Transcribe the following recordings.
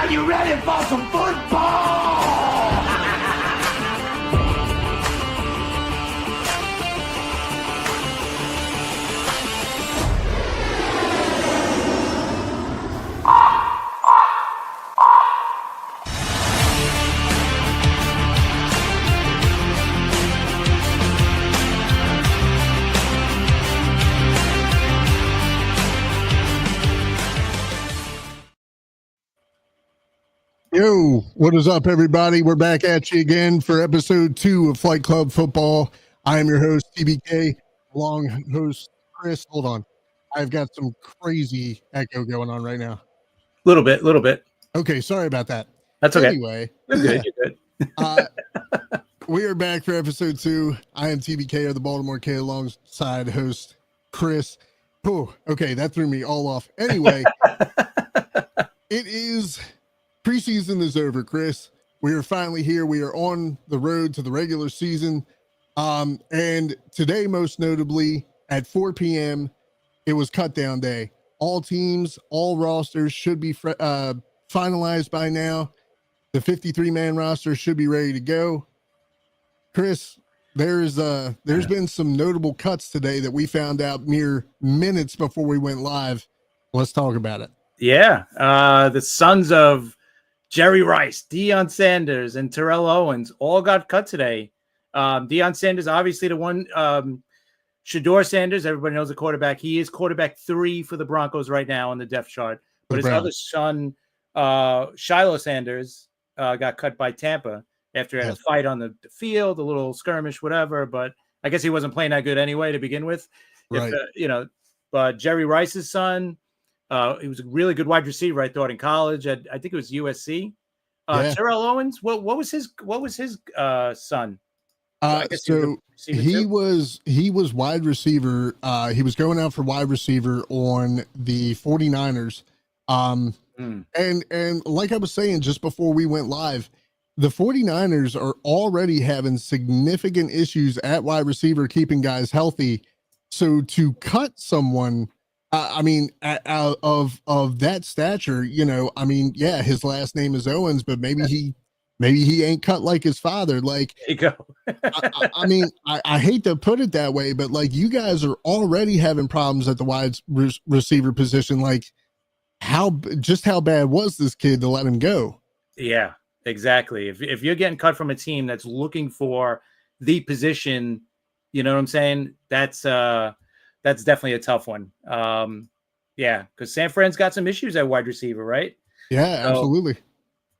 Are you ready for some football? Yo, what is up, everybody? We're back at you again for episode 2 of Flight Club Football. I am your host, TBK, along host Chris. Hold on. I've got some crazy echo going on right now. Little bit. Okay, sorry about that. That's okay. Anyway, You're good. we are back for episode 2. I am TBK of the Baltimore K alongside host Chris. Oh, okay, that threw me all off. Anyway, it is... Preseason is over, Chris. We are finally here. We are on the road to the regular season. And today, most notably, at 4 p.m., it was cut down day. All teams, all rosters should be finalized by now. The 53-man roster should be ready to go. Chris, there's been some notable cuts today that we found out mere minutes before we went live. Let's talk about it. Yeah. The sons of Jerry Rice, Deion Sanders, and Terrell Owens all got cut today. Deion Sanders, obviously the one, Shedeur Sanders, everybody knows the quarterback. He is quarterback 3 for the Broncos right now on the depth chart. But his other son, Shiloh Sanders, got cut by Tampa after he had a fight on the field, a little skirmish, whatever. But I guess he wasn't playing that good anyway to begin with. Right. But Jerry Rice's son, he was a really good wide receiver, I thought, in college. I think it was USC. Terrell Owens, what was his son? So he was wide receiver. He was going out for wide receiver on the 49ers. And like I was saying just before we went live, the 49ers are already having significant issues at wide receiver, keeping guys healthy. So to cut someone, of that stature, his last name is Owens, but maybe he ain't cut like his father. Like, there you go. I hate to put it that way, but like, you guys are already having problems at the wide receiver position. Like, how bad was this kid to let him go? Yeah, exactly. If you're getting cut from a team that's looking for the position, you know what I'm saying? That's definitely a tough one. Because San Fran's got some issues at wide receiver, right? Yeah, so, absolutely.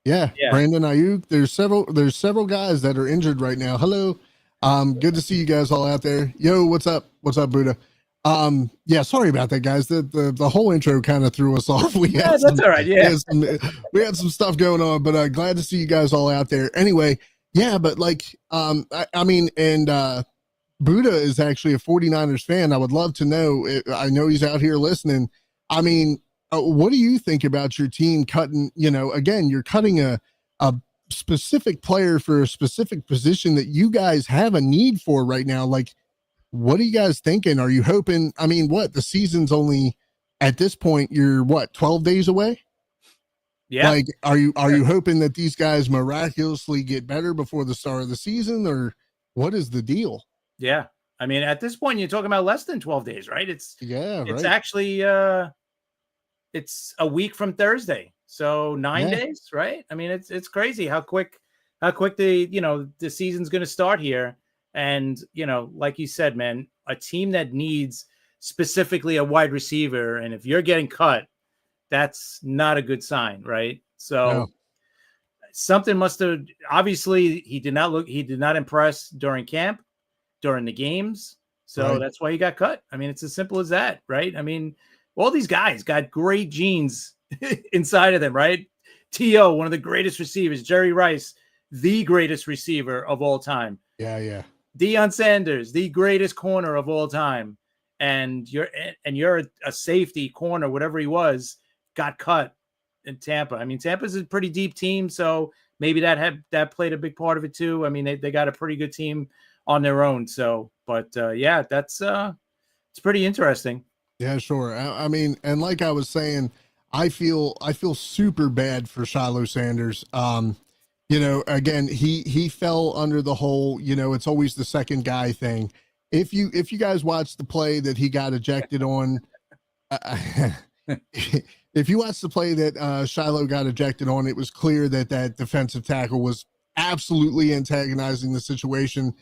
Yeah. Brandon Ayuk. There's several guys that are injured right now. Hello. Good to see you guys all out there. Yo, what's up? What's up, Buddha? Sorry about that, guys. The whole intro kind of threw us off. That's all right. Yeah. We had some stuff going on, but glad to see you guys all out there. Anyway, yeah, but like, Buddha is actually a 49ers fan. I would love to know. I know he's out here listening. I mean, what do you think about your team cutting, again, you're cutting a specific player for a specific position that you guys have a need for right now? Like, what are you guys thinking? Are you hoping, the season's only at this point, you're 12 days away? Yeah. Like, are you hoping that these guys miraculously get better before the start of the season, or what is the deal? Yeah. I mean, at this point, you're talking about less than 12 days, right? It's actually, it's a week from Thursday. So 9 days, right? I mean, it's crazy how quick the season's going to start here. And, like you said, man, a team that needs specifically a wide receiver. And if you're getting cut, that's not a good sign, right? So something must have, obviously he did not impress during camp, during the games. So that's why he got cut. I mean, it's as simple as that, right? I mean, all these guys got great genes inside of them, right? T.O., one of the greatest receivers. Jerry Rice, the greatest receiver of all time. Yeah. Deion Sanders, the greatest corner of all time. And you're a safety corner, whatever he was, got cut in Tampa. I mean, Tampa's a pretty deep team, so maybe that played a big part of it too. I mean, they got a pretty good team on their own. So, but that's it's pretty interesting. Yeah, sure. I mean, and like I was saying, I feel super bad for Shiloh Sanders. You know, again, he fell under the whole, you know, it's always the second guy thing. If you guys watch the play that he got ejected on, if you watch the play that Shiloh got ejected on, it was clear that that defensive tackle was absolutely antagonizing the situation.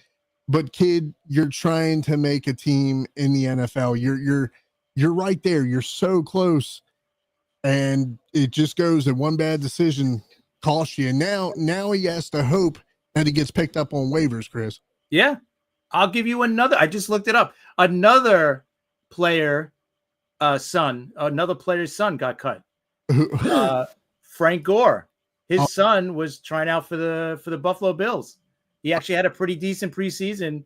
But kid, you're trying to make a team in the NFL. You're right there. You're so close, and it just goes that one bad decision costs you. And now he has to hope that he gets picked up on waivers, Chris. Yeah, I'll give you another. I just looked it up. Another player. Another player's son got cut. Frank Gore, his son was trying out for the Buffalo Bills. He actually had a pretty decent preseason.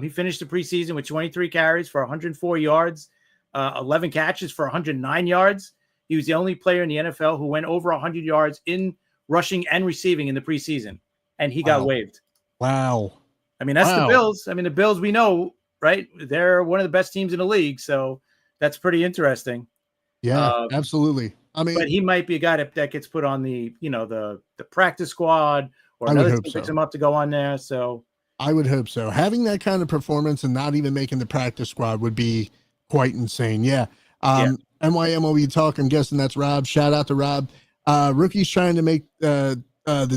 He finished the preseason with 23 carries for 104 yards, 11 catches for 109 yards. He was the only player in the NFL who went over 100 yards in rushing and receiving in the preseason, and he got waived. Wow. I mean, that's the Bills. I mean, the Bills, we know, right? They're one of the best teams in the league, so that's pretty interesting. Yeah, absolutely. I mean, but he might be a guy that gets put on the, you know, the practice squad, or another team picks him up to go on there. So I would hope so. Having that kind of performance and not even making the practice squad would be quite insane. Yeah. NYMOB talk. I'm guessing that's Rob. Shout out to Rob. Rookies trying to make the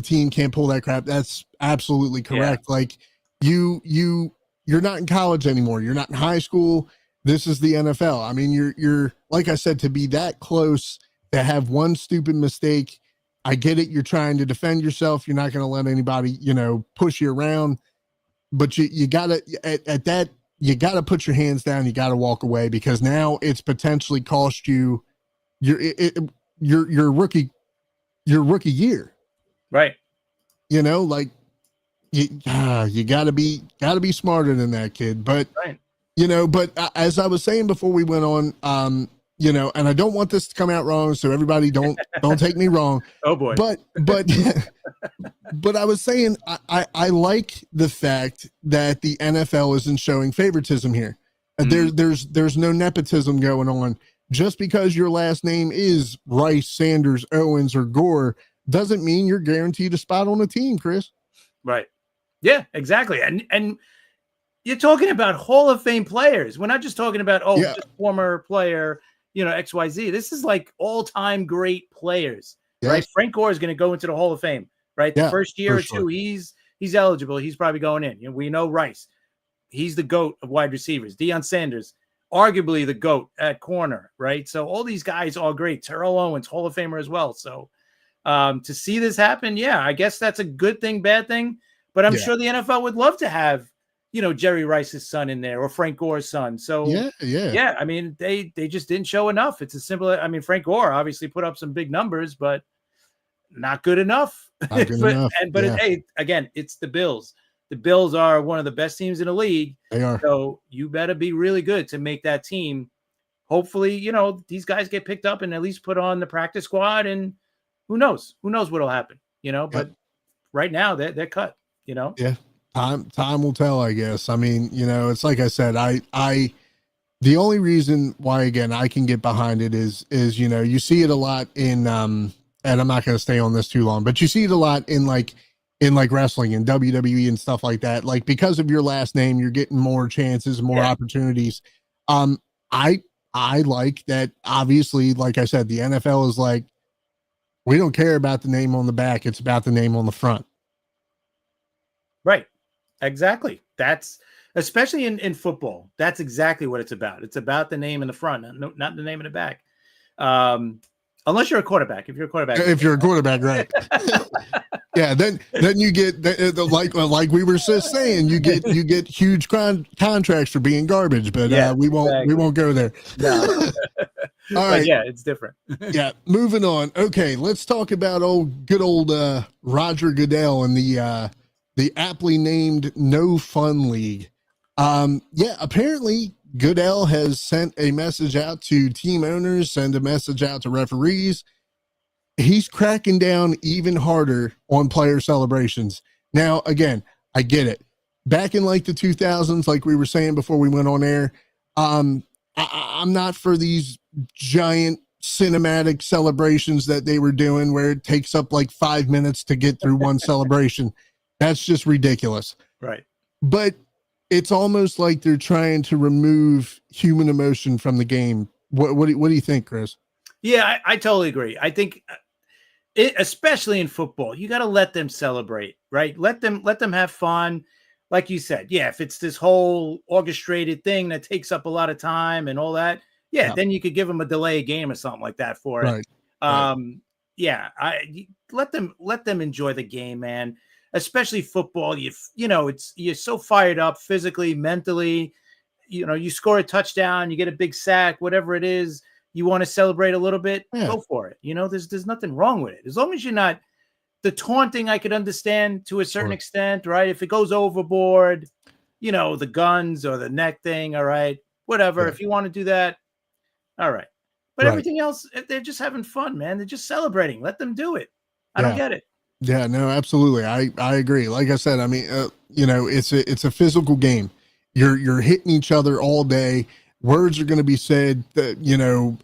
team can't pull that crap. That's absolutely correct. Yeah. Like you're not in college anymore. You're not in high school. This is the NFL. I mean, you're like I said, to be that close, to have one stupid mistake. I get it. You're trying to defend yourself. You're not going to let anybody, you know, push you around, but you gotta, at that, you gotta put your hands down. You gotta walk away, because now it's potentially cost you your rookie year. Right. You know, like you gotta be smarter than that, kid. But right. You know, but as I was saying before we went on, you know, and I don't want this to come out wrong, so everybody don't take me wrong. Oh boy. But I was saying I like the fact that the NFL isn't showing favoritism here. There's no nepotism going on. Just because your last name is Rice, Sanders, Owens, or Gore doesn't mean you're guaranteed a spot on the team, Chris. Right. Yeah, exactly. And you're talking about Hall of Fame players. We're not just talking about, just former player, you know, XYZ. This is like all-time great players, right? Frank Gore is going to go into the Hall of Fame, right? The first year or two, he's eligible. He's probably going in. You know, we know Rice. He's the GOAT of wide receivers. Deion Sanders, arguably the GOAT at corner, right? So all these guys are great. Terrell Owens, Hall of Famer as well. So to see this happen, I guess that's a good thing, bad thing. But I'm sure the NFL would love to have, you know, Jerry Rice's son in there, or Frank Gore's son. So I mean, they just didn't show enough. It's a simple. I mean, Frank Gore obviously put up some big numbers, but not good enough. Not good enough. Hey, again, it's the Bills. The Bills are one of the best teams in the league. They are. So you better be really good to make that team. Hopefully, you know, these guys get picked up and at least put on the practice squad, and who knows what'll happen, you know, but right now they're cut, you know? Yeah. Time will tell, I guess. I mean, you know, it's like I said, the only reason why, again, I can get behind it is, you know, you see it a lot in, and I'm not going to stay on this too long, but you see it a lot in like wrestling and WWE and stuff like that. Like, because of your last name, you're getting more chances, more opportunities. I like that. Obviously, like I said, the NFL is like, we don't care about the name on the back. It's about the name on the front. Right. Exactly. That's especially in football. That's exactly what it's about. It's about the name in the front, not the name in the back. Unless you're a quarterback. If you're a quarterback, right? Yeah. Then you get like we were just saying, you get huge contracts for being garbage. But we won't go there. No. All right. Yeah, it's different. Yeah. Moving on. Okay, let's talk about good old Roger Goodell and the aptly named No Fun League. Apparently Goodell has sent a message out to team owners, send a message out to referees. He's cracking down even harder on player celebrations. Now, again, I get it. Back in like the 2000s, like we were saying before we went on air, I'm not for these giant cinematic celebrations that they were doing where it takes up like 5 minutes to get through one celebration. That's just ridiculous. Right. But it's almost like they're trying to remove human emotion from the game. What do you think, Chris? Yeah, I totally agree. I think especially in football, you got to let them celebrate, right? Let them have fun. Like you said, yeah, if it's this whole orchestrated thing that takes up a lot of time and all that, yeah, then you could give them a delay game or something like that for it. Right. Yeah, let them enjoy the game, man. Especially football, you know, you're so fired up physically, mentally. You know, you score a touchdown, you get a big sack, whatever it is, you want to celebrate a little bit, go for it. You know, there's nothing wrong with it. As long as you're not the taunting, I could understand to a certain extent, right? If it goes overboard, you know, the guns or the neck thing, all right, whatever. Yeah. If you want to do that, all right. But everything else, they're just having fun, man. They're just celebrating. Let them do it. I don't get it. Yeah, no, absolutely. I agree. Like I said, I mean, you know, it's a physical game. You're hitting each other all day. Words are going to be said. You know,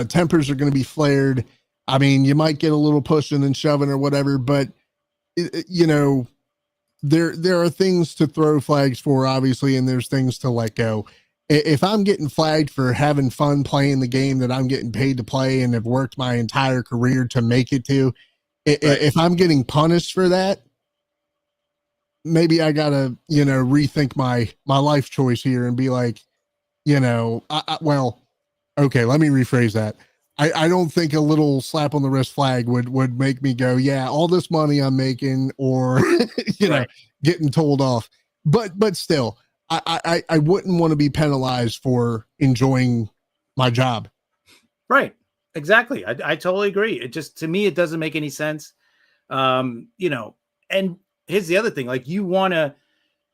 tempers are going to be flared. I mean, you might get a little pushing and shoving or whatever, but you know, there are things to throw flags for, obviously, and there's things to let go. If I'm getting flagged for having fun playing the game that I'm getting paid to play and have worked my entire career to make it to, if I'm getting punished for that, maybe I gotta, you know, rethink my life choice here and be like, you know, well, okay, let me rephrase that. I don't think a little slap on the wrist flag would make me go, yeah, all this money I'm making, or you know, getting told off. But still, I wouldn't want to be penalized for enjoying my job. Right. Exactly. I totally agree. It just, to me, it doesn't make any sense. You know, and here's the other thing, like, you want to,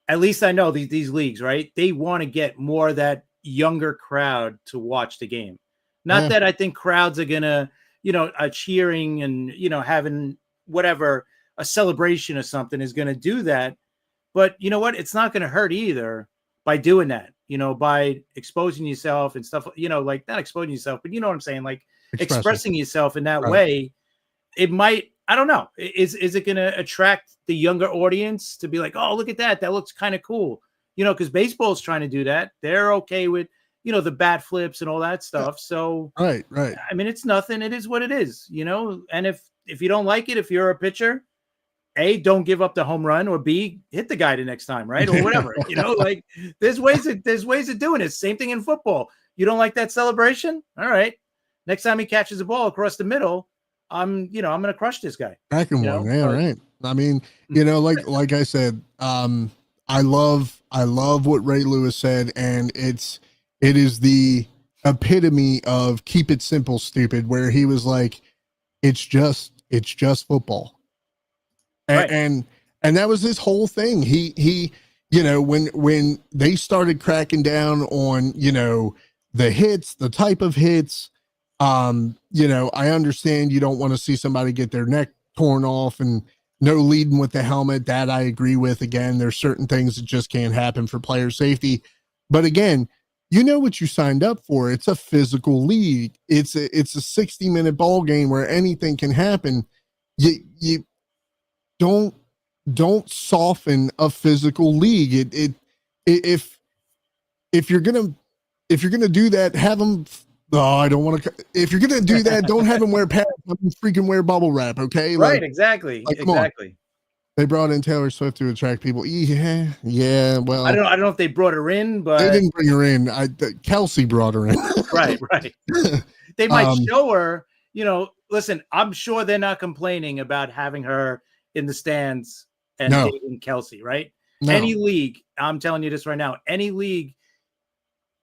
at least I know these leagues, right? They want to get more of that younger crowd to watch the game. Not that I think crowds are going to, you know, cheering and, you know, having whatever, a celebration or something is going to do that. But you know what? It's not going to hurt either by doing that, you know, by exposing yourself and stuff, you know, like, not exposing yourself, but you know what I'm saying? Like expressing yourself in that way. It might, I don't know. Is it going to attract the younger audience to be like, oh, look at that. That looks kind of cool. You know, because baseball is trying to do that. They're okay with, you know, the bat flips and all that stuff. So, right. I mean, it's nothing. It is what it is, you know. And if you don't like it, if you're a pitcher, A, don't give up the home run, or B, hit the guy the next time, right? Or whatever. You know, like, there's ways of doing it. Same thing in football. You don't like that celebration? All right. Next time he catches a ball across the middle, I'm going to crush this guy. Back in one. Yeah, right. I mean, you know, like I said, I love what Ray Lewis said, and it is the epitome of keep it simple, stupid, where he was like, it's just football. And that was his whole thing. He, you know, when they started cracking down on, you know, the hits, the type of hits, you know, I understand you don't want to see somebody get their neck torn off and no leading with the helmet. That I agree with. Again, there's certain things that just can't happen for player safety. But again, you know what you signed up for. It's a physical league. It's a 60-minute ball game where anything can happen. You don't soften a physical league. If you're gonna do that, have them. Oh, I don't want to. If you're gonna do that, don't have them wear pads. Have them freaking wear bubble wrap. Okay, right? Exactly. Like, exactly. They brought in Taylor Swift to attract people. Yeah. Well, I don't know if they brought her in, but they didn't bring her in. Kelsey brought her in. right. They might show her. You know, listen, I'm sure they're not complaining about having her in the stands and dating Kelsey, right? No. Any league, I'm telling you this right now, any league,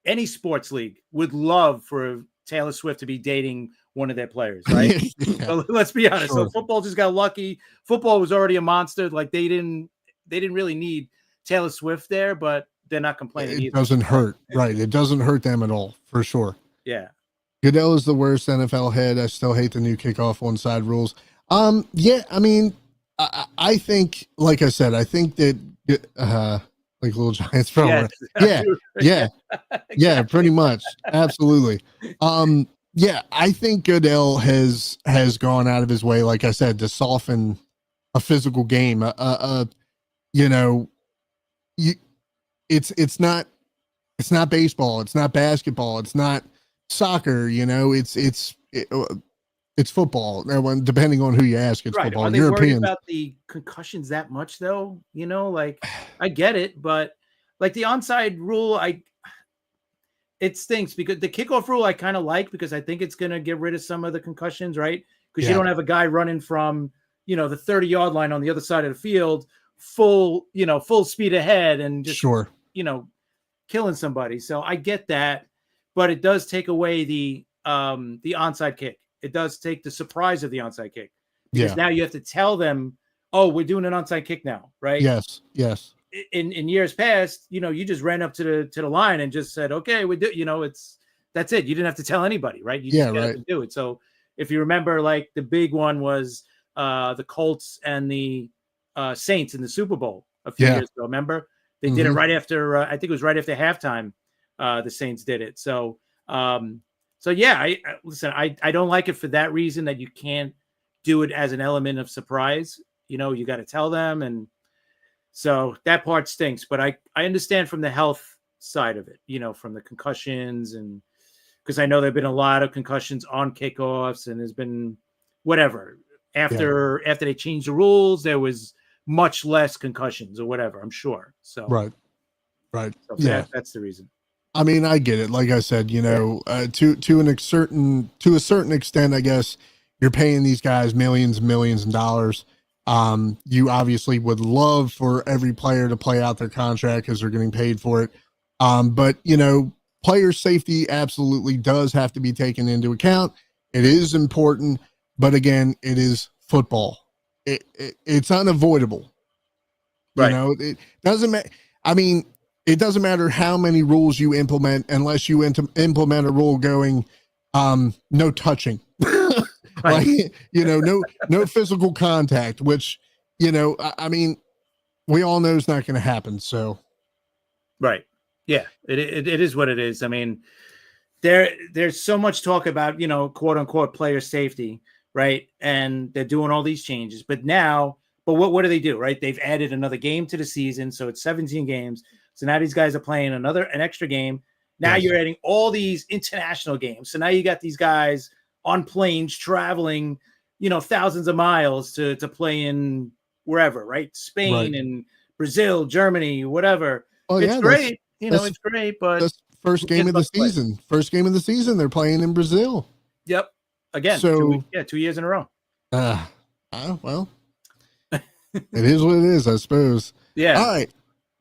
any sports league would love for Taylor Swift to be dating one of their players, right? So let's be honest. Sure. So football just got lucky. Football was already a monster. Like, they didn't really need Taylor Swift there, but they're not complaining either. It doesn't hurt. Right. It doesn't hurt them at all, for sure. Yeah. Goodell is the worst NFL head. I still hate the new kickoff onside rules. Yeah, I mean, I think, like I said, I think that like Little Giants from yeah, exactly. Pretty much. Absolutely. Yeah, I think Goodell has gone out of his way, like I said, to soften a physical game. You know, you it's not baseball, it's not basketball, it's not soccer. You know, it's football. Depending on who you ask, it's Right. football. Are they worried Europeans. about the concussions that much, though? You know, like I get it, but like the onside rule, it stinks because the kickoff rule I kind of like because I think it's going to get rid of some of the concussions, right? Because you don't have a guy running from, the 30-yard line on the other side of the field, full speed ahead and just, killing somebody. So I get that, but it does take away the onside kick. It does take the surprise of the onside kick because now you have to tell them, oh, we're doing an onside kick now, right? Yes. In years past, you just ran up to the line and just said, okay, we do, that's it. You didn't have to tell anybody, right? You just had to do it. So if you remember, like the big one was the Colts and the Saints in the Super Bowl a few years ago. Remember? They did it right after, I think it was right after halftime. The Saints did it. So, yeah, I don't like it for that reason that you can't do it as an element of surprise. You got to tell them. And so that part stinks, but I understand from the health side of it, from the concussions and because I know there've been a lot of concussions on kickoffs and there's been whatever after they changed the rules, there was much less concussions or whatever, I'm sure. So, right. So that's the reason. I mean, I get it. Like I said, to a certain extent, I guess you're paying these guys millions of dollars. You obviously would love for every player to play out their contract because they're getting paid for it. But player safety absolutely does have to be taken into account. It is important, but again, it is football. It's unavoidable. Right. It doesn't matter. I mean, it doesn't matter how many rules you implement unless you implement a rule going, no touching, like, no physical contact, which, I mean, we all know is not going to happen. So. Right. Yeah, it is what it is. I mean, there's so much talk about, quote unquote player safety, right? And they're doing all these changes, but what do they do, right? They've added another game to the season. So it's 17 games. So now these guys are playing an extra game. Now you're adding all these international games. So now you got these guys on planes traveling, thousands of miles to play in wherever, right? Spain and Brazil, Germany, whatever. Oh, it's great. It's great, but that's first game of the season. First game of the season, they're playing in Brazil. Yep. Again. So 2 years in a row. Well, it is what it is, I suppose. Yeah. All right.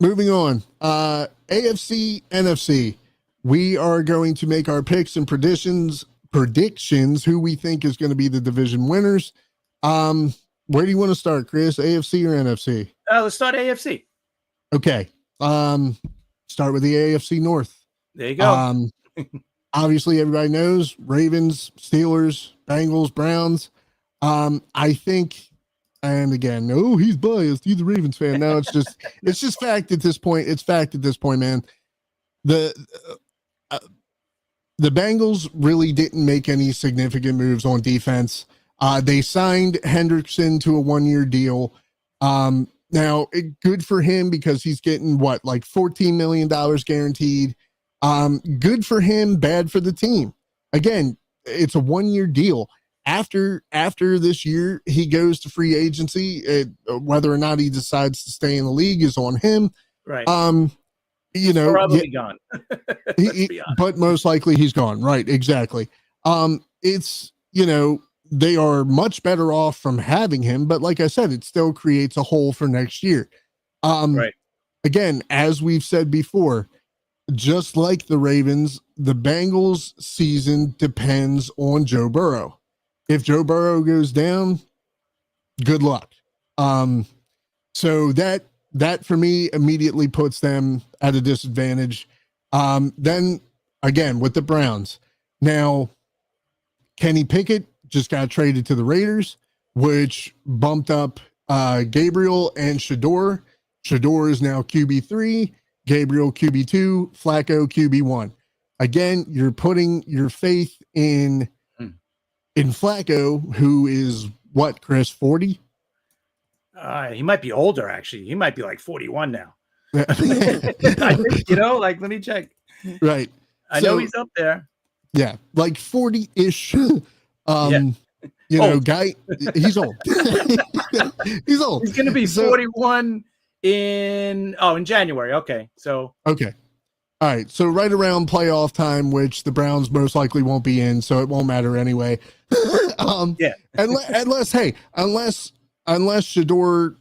Moving on. AFC, NFC. We are going to make our picks and predictions, who we think is going to be the division winners. Where do you want to start, Chris? AFC or NFC? Let's start AFC. Okay. Start with the AFC North. There you go. Obviously everybody knows Ravens, Steelers, Bengals, Browns. I think, and again, no, he's biased. He's a Ravens fan. No, it's just fact at this point. It's fact at this point, man. The Bengals really didn't make any significant moves on defense. They signed Hendrickson to a 1-year deal. Now, good for him because he's getting like $14 million guaranteed. Good for him, bad for the team. Again, it's a 1-year deal. After this year, he goes to free agency. Whether or not he decides to stay in the league is on him. Right. Probably gone. But most likely he's gone. Right. Exactly. It's, they are much better off from having him, but like I said, it still creates a hole for next year. Right. Again, as we've said before, just like the Ravens, the Bengals season depends on Joe Burrow. If Joe Burrow goes down, good luck. So that for me immediately puts them at a disadvantage. Then again, with the Browns, now Kenny Pickett just got traded to the Raiders, which bumped up Gabriel and Shador. Shador is now QB3, Gabriel QB2, Flacco QB1. again, you're putting your faith in Flacco, who is what, Chris, 40? He might be older, actually. He might be like 41 now. I think, let me check. Right. I know he's up there. Yeah, like 40-ish. Old. Guy, he's old. He's old. He's going to be 41 in January. Okay. Okay. All right. So right around playoff time, which the Browns most likely won't be in, so it won't matter anyway. Unless Shador,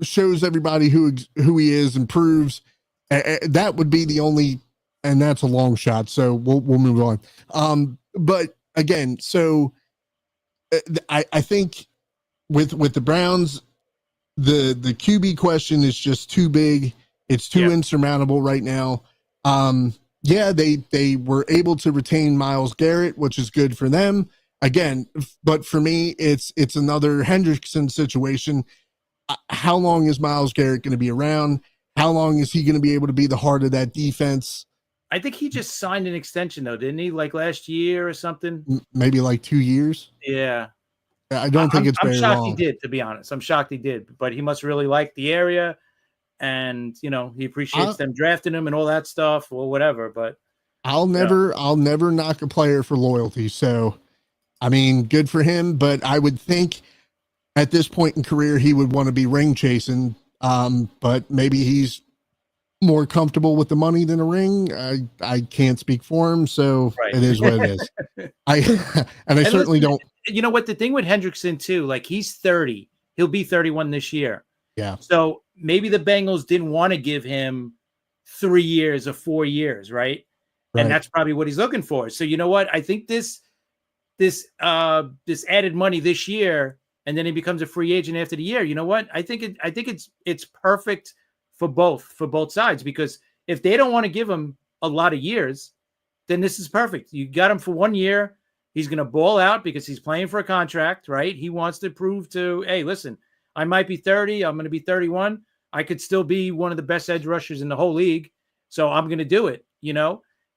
shows everybody who he is and proves, that would be the only, and that's a long shot. So we'll move on. But again, so I think with the Browns, the QB question is just too big. It's too insurmountable right now. They were able to retain Myles Garrett, which is good for them. Again, but for me, it's another Hendrickson situation. How long is Myles Garrett going to be around? How long is he going to be able to be the heart of that defense? I think he just signed an extension, though, didn't he? Like last year or something? Maybe like 2 years. Yeah. I don't think it's very long. I'm shocked he did, to be honest. I'm shocked he did, but he must really like the area, and he appreciates them drafting him and all that stuff or whatever. But I'll never knock a player for loyalty. So, I mean, good for him. But I would think at this point in career he would want to be ring chasing. But maybe he's more comfortable with the money than a ring. I can't speak for him, so It is what it is. I certainly don't. You know what? The thing with Hendrickson too, like he's 30, he'll be 31 this year. Yeah. So maybe the Bengals didn't want to give him 3 years or 4 years, right? And that's probably what he's looking for. So you know what? I think this added money this year, and then he becomes a free agent after the year. You know what? I think it's perfect for both sides, because if they don't want to give him a lot of years, then this is perfect. You got him for 1 year. He's going to ball out because he's playing for a contract, right? He wants to prove to, hey, listen, I might be 30. I'm going to be 31. I could still be one of the best edge rushers in the whole league. So I'm going to do it,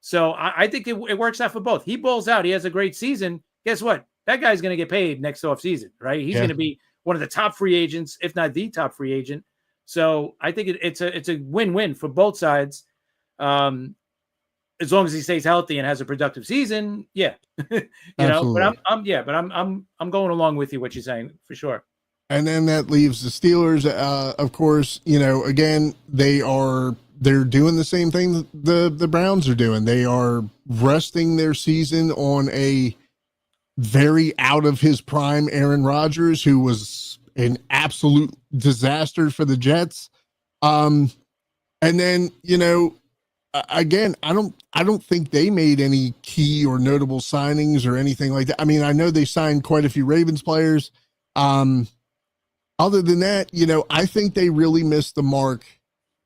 So I think it works out for both. He balls out. He has a great season. Guess what? That guy's going to get paid next offseason, right? He's going to be one of the top free agents, if not the top free agent. So I think it's a win-win for both sides. As long as he stays healthy and has a productive season, but I'm going along with you, what you're saying, for sure. And then that leaves the Steelers. Of course, again, they're doing the same thing the Browns are doing. They are resting their season on a very out of his prime Aaron Rodgers, who was an absolute disaster for the Jets. And then, again, I don't think they made any key or notable signings or anything like that. I mean, I know they signed quite a few Ravens players. Other than that, I think they really missed the mark,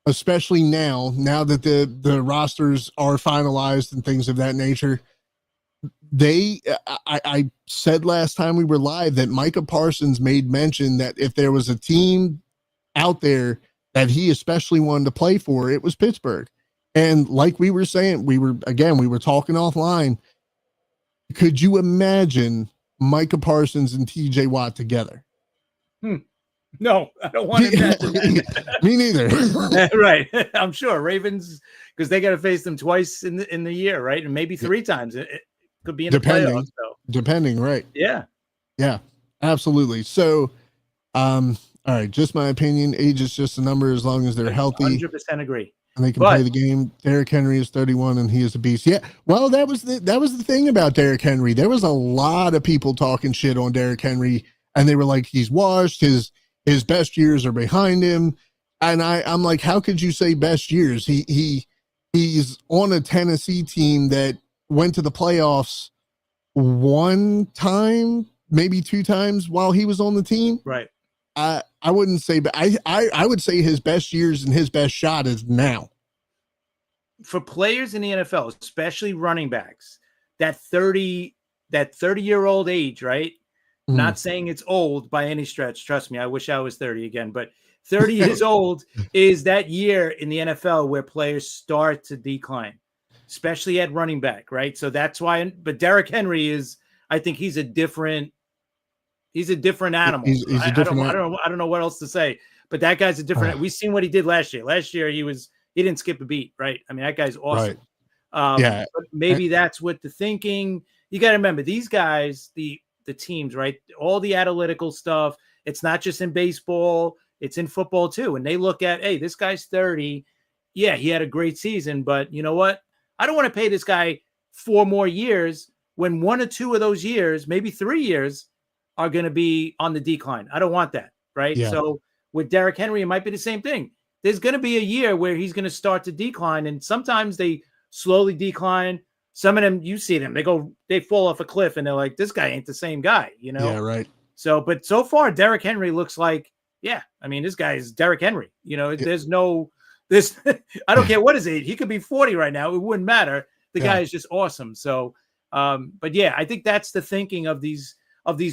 especially now that the rosters are finalized and things of that nature. I said last time we were live that Micah Parsons made mention that if there was a team out there that he especially wanted to play for, it was Pittsburgh. And like we were saying, we were talking offline. Could you imagine Micah Parsons and TJ Watt together? No, I don't want to imagine. Me neither. Right. I'm sure Ravens, because they got to face them twice in the year, right? And maybe 3 times. It could be in the playoffs. Depending, right. Yeah. Yeah, absolutely. So, all right, just my opinion. Age is just a number as long as they're healthy. 100% agree. And they can play the game. Derrick Henry is 31 and he is a beast. Yeah. Well, that was the thing about Derrick Henry. There was a lot of people talking shit on Derrick Henry, and they were like, he's washed. His best years are behind him. And I'm like, how could you say best years? He's on a Tennessee team that went to the playoffs 1 time, maybe 2 times while he was on the team. Right. I wouldn't say, but I would say his best years and his best shot is now. For players in the NFL, especially running backs, that 30-year-old age, right? Mm. Not saying it's old by any stretch. Trust me, I wish I was 30 again, but 30 years old is that year in the NFL where players start to decline. especially at running back, right? So that's why. But Derrick Henry is, I think he's a different animal. He's a different. I don't know what else to say. But that guy's a different. We've seen what he did last year. Last year he didn't skip a beat, right? I mean, that guy's awesome. Right. But maybe that's what the thinking. You got to remember these guys, the teams, right? All the analytical stuff. It's not just in baseball; it's in football too. And they look at, hey, this guy's 30. Yeah, he had a great season, but you know what? I don't want to pay this guy 4 more years when 1 or 2 of those years, maybe 3 years, are going to be on the decline. I don't want that, right? Yeah. So with Derrick Henry, it might be the same thing. There's going to be a year where he's going to start to decline, and sometimes they slowly decline. Some of them, you see them, they fall off a cliff, and they're like, this guy ain't the same guy, you know? Yeah, right. So, but so far, Derrick Henry looks like, yeah, I mean, this guy is Derrick Henry. You know, there's no, this, I don't care what his age. He could be 40 right now. It wouldn't matter. The guy is just awesome. So, but yeah, I think that's the thinking of these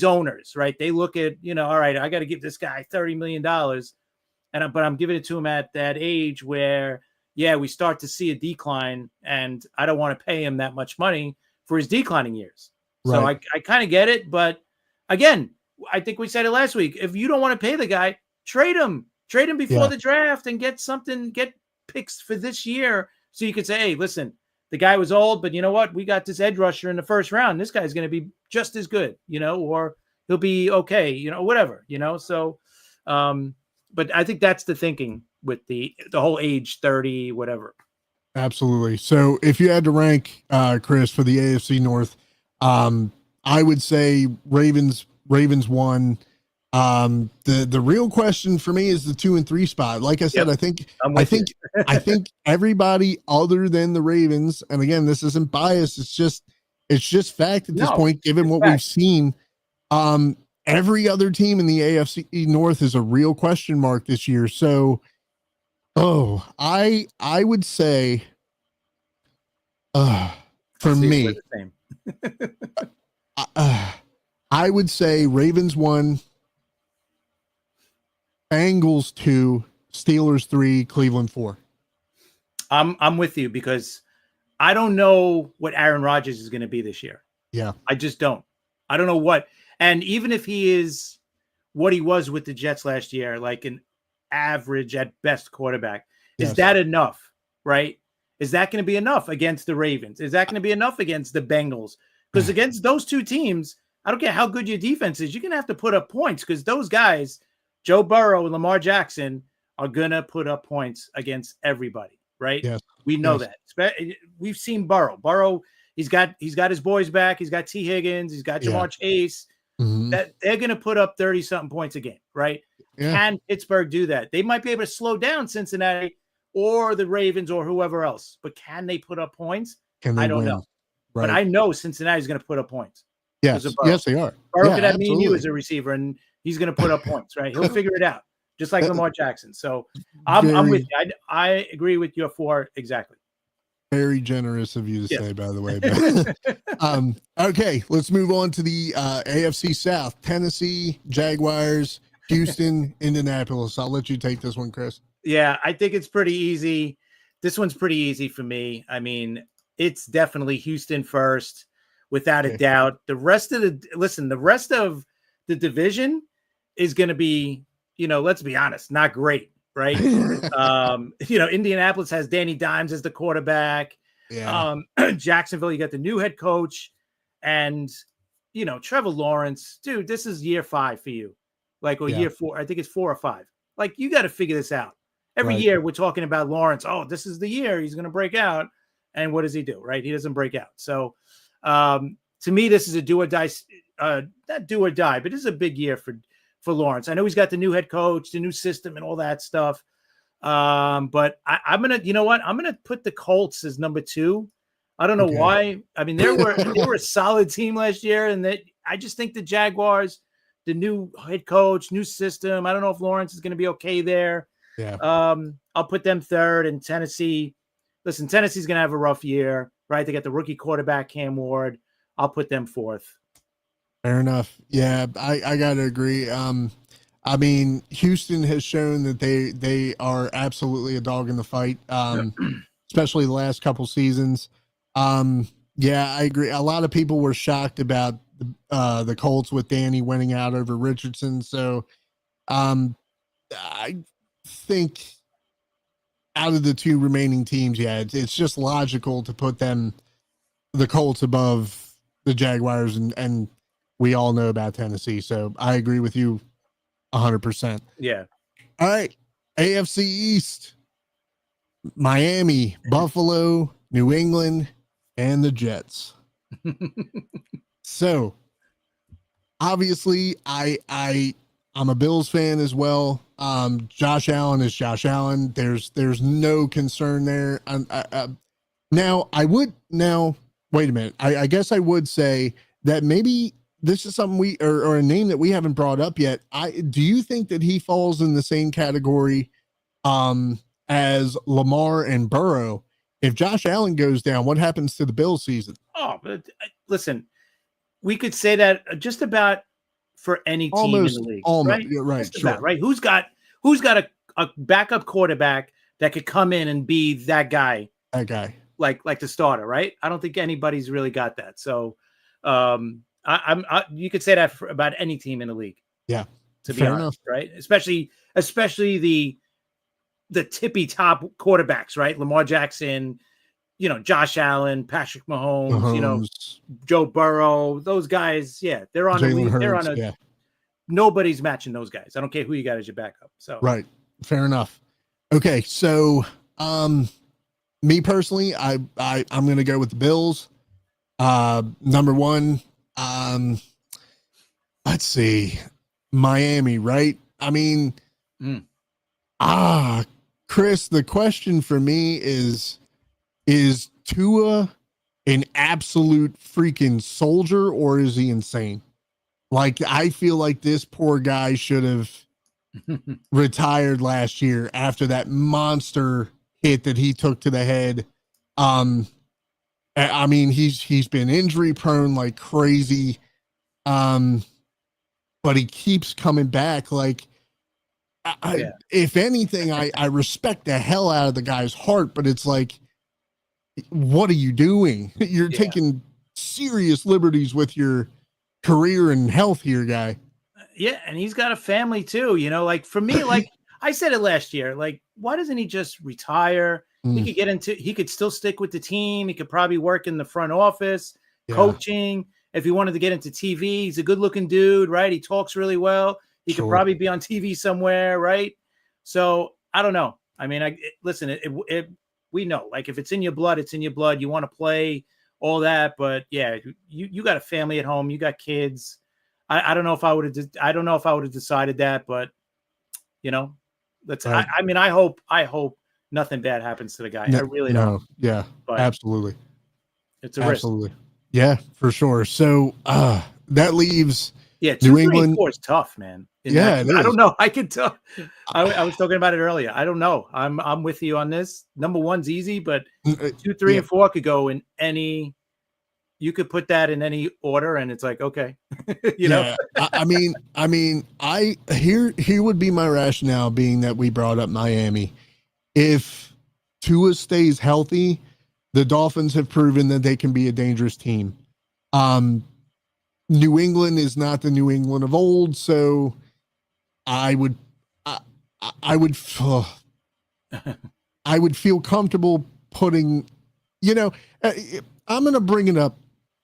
owners, right? They look at, you know, all right, I got to give this guy $30 million. But I'm giving it to him at that age where, yeah, we start to see a decline, and I don't want to pay him that much money for his declining years. Right. So I kind of get it. But again, I think we said it last week. If you don't want to pay the guy, trade him before the draft and get picks for this year. So you could say, hey, listen, the guy was old, but you know what? We got this edge rusher in the first round. This guy's going to be just as good, you know, or he'll be okay, you know, whatever, you know? So, but I think that's the thinking with the whole age 30, whatever. Absolutely. So if you had to rank, Chris, for the AFC North, I would say Ravens 1. The real question for me is the 2 and 3 spot. Like I said, I think everybody other than the Ravens, and again, this isn't bias. It's just fact at this point, given what we've seen. Every other team in the AFC North is a real question mark this year. So, I would say, for me, I would say Ravens 1, Bengals 2, Steelers 3, Cleveland 4. I'm with you because I don't know what Aaron Rodgers is going to be this year. Yeah. I just don't. I don't know what. And even if he is what he was with the Jets last year, like an average at best quarterback, is that enough, right? Is that going to be enough against the Ravens? Is that going to be enough against the Bengals? Because against those two teams, I don't care how good your defense is, you're going to have to put up points because those guys, Joe Burrow and Lamar Jackson, are going to put up points against everybody, right? Yes. We know that. We've seen Burrow. Burrow, he's got his boys back. He's got T. Higgins. He's got Jamar Chase. That they're going to put up 30-something points a game, right? Yeah. Can Pittsburgh do that? They might be able to slow down Cincinnati or the Ravens or whoever else, but can they put up points? I don't know. Right. But I know Cincinnati's going to put up points. Yes, they are. Burrow could have me and you as a receiver, and he's going to put up points, right? He'll figure it out, just like Lamar Jackson. So I'm with you. I agree with your 4 exactly. Very generous of you to say, by the way. Okay, let's move on to the AFC South. Tennessee, Jaguars, Houston, Indianapolis. I'll let you take this one, Chris. Yeah, I think it's pretty easy. This one's pretty easy for me. I mean, it's definitely Houston first, without a doubt. The rest of the division is going to be, you know, let's be honest, not great. Right. You know, Indianapolis has Danny Dimes as the quarterback. Yeah. Jacksonville, you got the new head coach, and, you know, Trevor Lawrence, dude, this is year 5 for you. Like, or year 4, I think it's 4 or 5. Like, you got to figure this out. Every year we're talking about Lawrence. Oh, this is the year he's going to break out. And what does he do? Right. He doesn't break out. So, to me, this is a do or die, not do or die, but this is a big year for Lawrence. I know he's got the new head coach, the new system, and all that stuff. But I'm gonna, you know what? I'm gonna put the Colts as number 2. I don't know why. I mean, they were a solid team last year, and I just think the Jaguars, the new head coach, new system. I don't know if Lawrence is gonna be okay there. Yeah. I'll put them 3rd, and Tennessee. Listen, Tennessee's gonna have a rough year, right? They got the rookie quarterback Cam Ward. I'll put them 4th. Fair enough. Yeah, I gotta agree. I mean, Houston has shown that they are absolutely a dog in the fight, especially the last couple seasons. Yeah, I agree. A lot of people were shocked about the Colts with Danny winning out over Richardson. So, I think out of the two remaining teams, yeah, it's just logical to put the Colts above the Jaguars, and we all know about Tennessee. So I agree with you 100%. Yeah. All right. AFC East, Miami, Buffalo, New England, and the Jets. So obviously I'm a Bills fan as well. Josh Allen is Josh Allen. There's no concern there. Wait a minute. I guess I would say that maybe this is something or a name that we haven't brought up yet. Do you think that he falls in the same category as Lamar and Burrow? If Josh Allen goes down, what happens to the Bills season? Oh, but listen, we could say that just about for any team in the league. Almost, right? You're right. Just sure. about, right? Who's got a backup quarterback that could come in and be that guy? That guy. Like the starter, right? I don't think anybody's really got that. So you could say that for about any team in the league. Yeah. To be honest, right? Especially the tippy top quarterbacks, right? Lamar Jackson, Josh Allen, Patrick Mahomes, Joe Burrow, those guys. Yeah, they're on nobody's matching those guys. I don't care who you got as your backup. So right. Fair enough. Okay. So, me personally, I'm going to go with the Bills. Number one, let's see, Miami, right? I mean, Chris, the question for me is Tua an absolute freaking soldier, or is he insane? Like, I feel like this poor guy should have retired last year after that monster hit that he took to the head. I mean, he's been injury prone like crazy. But he keeps coming back. Like, if anything, I respect the hell out of the guy's heart, but it's like, what are you doing? You're taking serious liberties with your career and health here, guy. Yeah. And he's got a family too, like for me, like I said it last year, like, why doesn't he just retire? He could still stick with the team. He could probably work in the front office, coaching. If he wanted to get into TV, he's a good looking dude, right? He talks really well. He could probably be on TV somewhere, right? So I don't know. I mean, we know, like, if it's in your blood, it's in your blood. You want to play, all that, but yeah, you got a family at home, you got kids. I don't know if I would have decided that, but let's. Right. I mean, I hope nothing bad happens to the guy. I really don't. Yeah, but absolutely. It's a risk. Yeah, for sure. So that leaves New England. 4 is tough, man. It is. I don't know. I can tell. I was talking about it earlier. I don't know. I'm with you on this. Number 1's easy, but 2, 3, and 4 could go in any. You could put that in any order, and it's like, okay, know. I mean, here would be my rationale, being that we brought up Miami. If Tua stays healthy, the Dolphins have proven that they can be a dangerous team. New England is not the New England of old, so I would feel comfortable putting, I'm going to bring it up.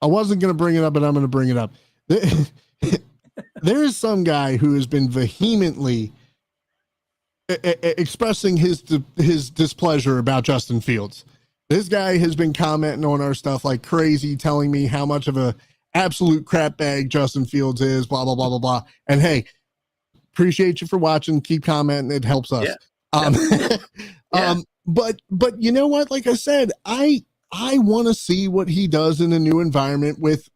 I wasn't going to bring it up, but I'm going to bring it up. There is some guy who has been vehemently expressing his displeasure about Justin Fields. This guy has been commenting on our stuff like crazy, telling me how much of a absolute crap bag Justin Fields is, blah, blah, blah, blah, blah. And hey, appreciate you for watching. Keep commenting. It helps us. But you know what? Like I said, I want to see what he does in a new environment with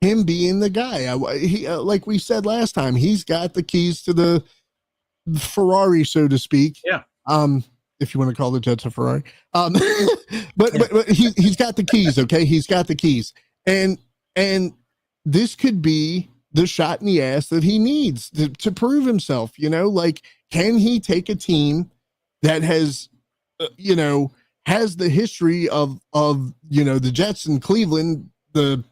him being the guy. He like we said last time, he's got the keys to the Ferrari, so to speak. Yeah. If you want to call the Jets a Ferrari. But he's got the keys. Okay. He's got the keys, and this could be the shot in the ass that he needs to prove himself. Like, can he take a team that has, has the history of the Jets and Cleveland, the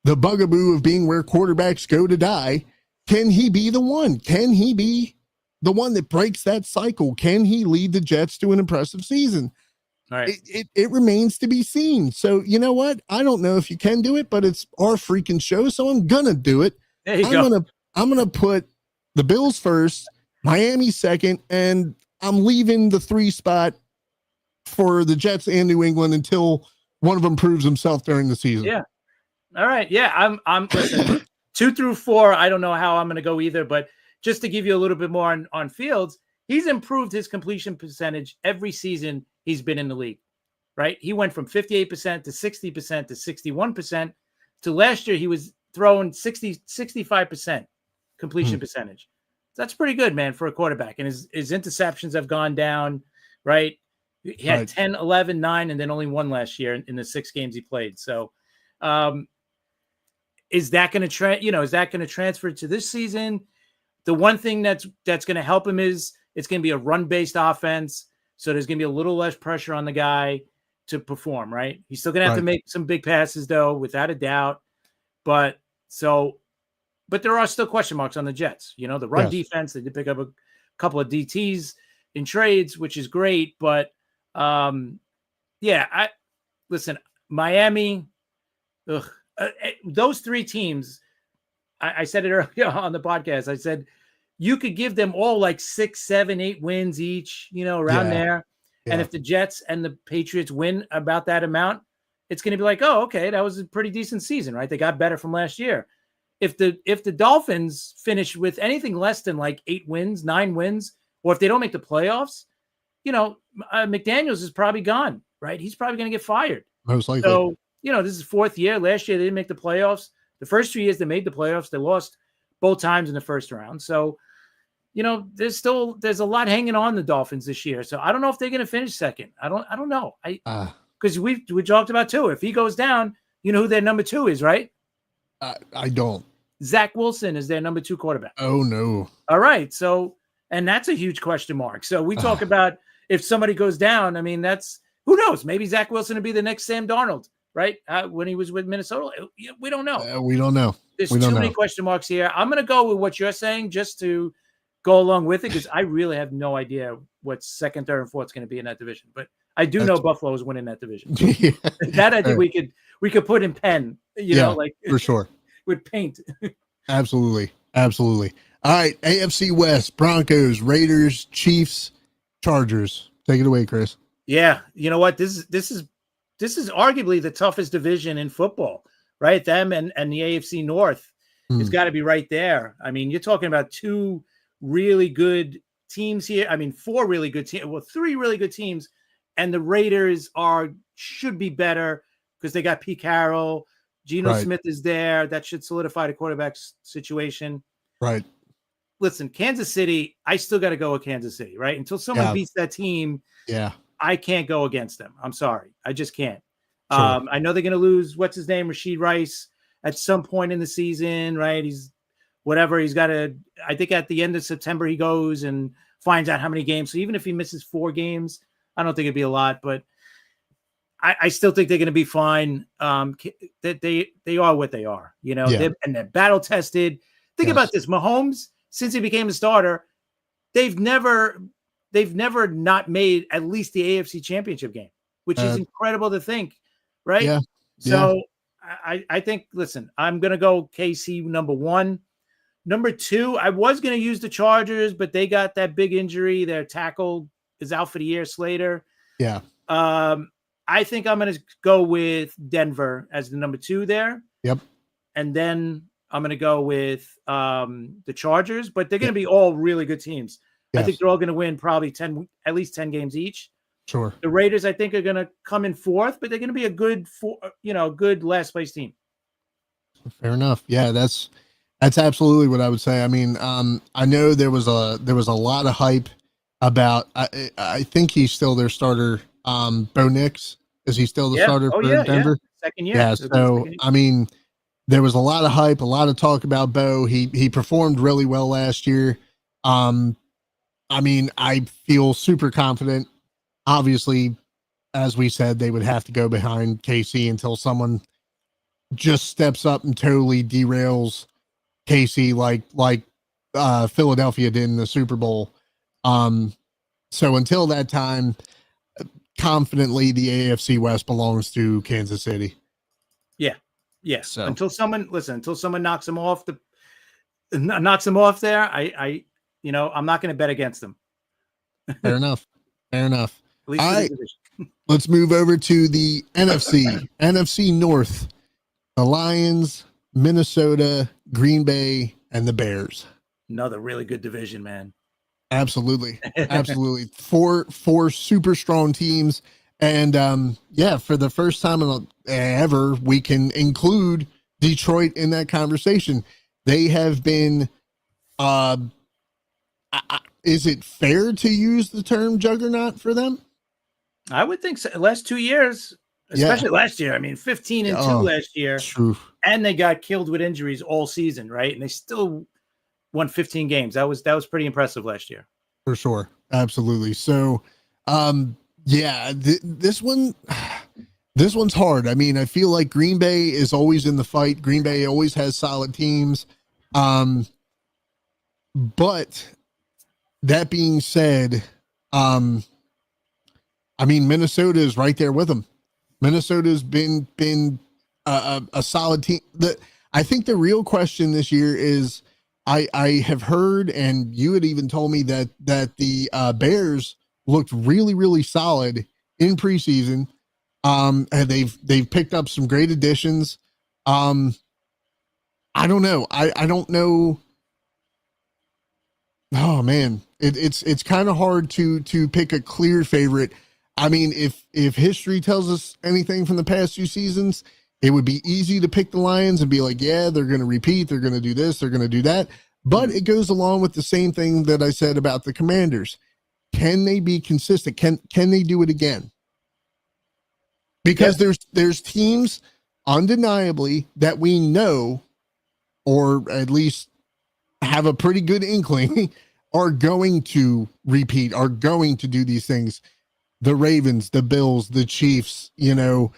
bugaboo of being where quarterbacks go to die. Can he be the one? Can he be the one that breaks that cycle? Can he lead the Jets to an impressive season? All right. It remains to be seen. So you know what? I don't know if you can do it, but it's our freaking show, so I'm gonna do it. There you go. I'm gonna put the Bills first, Miami second, and I'm leaving the 3 spot for the Jets and New England until one of them proves himself during the season. Yeah. All right. Yeah. I'm listen, 2 through 4. I don't know how I'm going to go either, but just to give you a little bit more on Fields, he's improved his completion percentage every season he's been in the league, right? He went from 58% to 60% to 61% to last year. He was throwing 65% completion percentage. So that's pretty good, man, for a quarterback. And his interceptions have gone down, right? He had 10, 11, 9, and then only 1 last year in the 6 games he played. So, is that going to transfer to this season? The one thing that's going to help him is it's going to be a run-based offense. So there's going to be a little less pressure on the guy to perform, right? He's still going to have to make some big passes, though, without a doubt. But there are still question marks on the Jets. The run defense, they did pick up a couple of DTs in trades, which is great. But listen, Miami, those 3 teams, I said it earlier on the podcast. I said you could give them all like 6, 7, 8 wins each, around there. Yeah. And if the Jets and the Patriots win about that amount, it's going to be like, oh, okay, that was a pretty decent season, right? They got better from last year. If the Dolphins finish with anything less than like 8 wins, 9 wins, or if they don't make the playoffs, McDaniels is probably gone, right? He's probably going to get fired. Most likely. So, this is 4th year. Last year, they didn't make the playoffs. The first 2 years they made the playoffs, they lost both times in the first round. So, there's a lot hanging on the Dolphins this year. So I don't know if they're going to finish second. I don't know. Because we talked about too. If he goes down, you know who their number 2 is, right? I don't. Zach Wilson is their number 2 quarterback. Oh no. All right. So, and that's a huge question mark. So we talk about if somebody goes down, I mean, that's, who knows? Maybe Zach Wilson will be the next Sam Darnold, right? When he was with Minnesota. We don't know. We don't know. There's too many question marks here. I'm going to go with what you're saying just to go along with it, because I really have no idea what 2nd, 3rd, and 4th is going to be in that division. But I do know Buffalo is winning that division. Yeah. That I think we could put in pen, for sure. With paint. Absolutely. All right. AFC West, Broncos, Raiders, Chiefs, Chargers. Take it away, Chris. Yeah. You know what? This is arguably the toughest division in football, right? Them and the AFC North has got to be right there. I mean, you're talking about 2 really good teams here. I mean, 4 really good teams. Well, 3 really good teams. And the Raiders should be better because they got Pete Carroll. Geno Smith is there. That should solidify the quarterback situation. Right. Listen, Kansas City, I still got to go with Kansas City, right? Until someone beats that team, I can't go against them. I'm sorry. I just can't. Sure. I know they're going to lose, what's his name, Rashid Rice, at some point in the season, right? He's got to, I think at the end of September, he goes and finds out how many games. So even if he misses 4 games, I don't think it'd be a lot, but I still think they're going to be fine. That they are what they are, they're battle tested. Think about this. Mahomes, since he became a starter, they've never not made at least the AFC Championship game, which is incredible to think, right? Yeah. So I think, listen, I'm going to go KC number 1. Number 2, I was going to use the Chargers, but they got that big injury. Their tackle is out for the year, Slater. Yeah. I think I'm going to go with Denver as the number 2 there. Yep. And then I'm going to go with the Chargers, but they're going to be all really good teams. Yes. I think they're all going to win probably at least 10 games each. Sure. The Raiders, I think, are going to come in 4th, but they're going to be a good last place team. Fair enough. Yeah, that's absolutely what I would say. I mean, I know there was a lot of hype about. I think he's still their starter. Bo Nix, is he still the starter for Denver? Yeah. Second year. Yeah. So I mean, there was a lot of hype, a lot of talk about Bo. He performed really well last year. I mean, I feel super confident. Obviously, as we said, they would have to go behind KC until someone just steps up and totally derails KC like Philadelphia did in the Super Bowl. So until that time, confidently the AFC West belongs to Kansas City. Yeah. So until someone knocks them off there, I'm not going to bet against them. Fair enough. All right, let's move over to the NFC North. The Lions, Minnesota, Green Bay, and the Bears. Another really good division, man. Absolutely. Four super strong teams. And for the first time ever, we can include Detroit in that conversation. They have been, is it fair to use the term juggernaut for them? I would think so. Last 2 years, especially last year. I mean, 15-2 last year. True. And they got killed with injuries all season, right? And they still won 15 games. That was pretty impressive last year. For sure. Absolutely. So, this one's hard. I mean, I feel like Green Bay is always in the fight. Green Bay always has solid teams. But that being said, Minnesota is right there with them. Minnesota's been a solid team. I think the real question this year is, I have heard, and you had even told me that the Bears looked really, really solid in preseason. And they've picked up some great additions. I don't know. I don't know. Oh man, it's kind of hard to pick a clear favorite. I mean, if history tells us anything from the past 2 seasons, it would be easy to pick the Lions and be like, yeah, they're going to repeat. They're going to do this. They're going to do that. But it goes along with the same thing that I said about the Commanders. Can they be consistent? Can they do it again? Because there's teams undeniably that we know, or at least have a pretty good inkling, are going to repeat, are going to do these things. The Ravens, the Bills, the Chiefs, the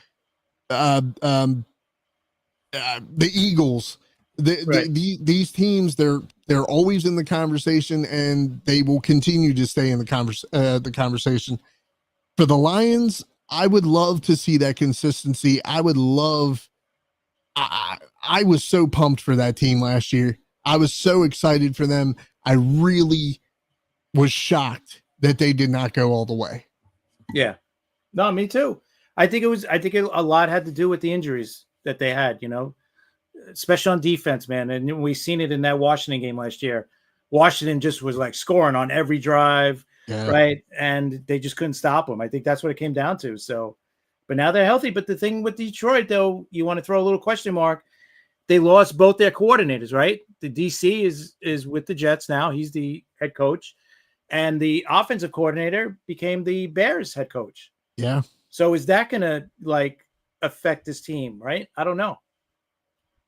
Eagles, these teams, they're always in the conversation, and they will continue to stay in the conversation. For the Lions, I would love to see that consistency. I was so pumped for that team last year. I was so excited for them. I really was shocked that they did not go all the way. Yeah. No, me too. I think a lot had to do with the injuries that they had, especially on defense, man. And we seen it in that Washington game last year. Washington just was like scoring on every drive, right? And they just couldn't stop them. I think that's what it came down to. So, but now they're healthy. But the thing with Detroit, though, you want to throw a little question mark. They lost both their coordinators, right? The DC is with the Jets now. He's the head coach. And the offensive coordinator became the Bears head coach. Yeah. So is that going to affect this team, right? I don't know.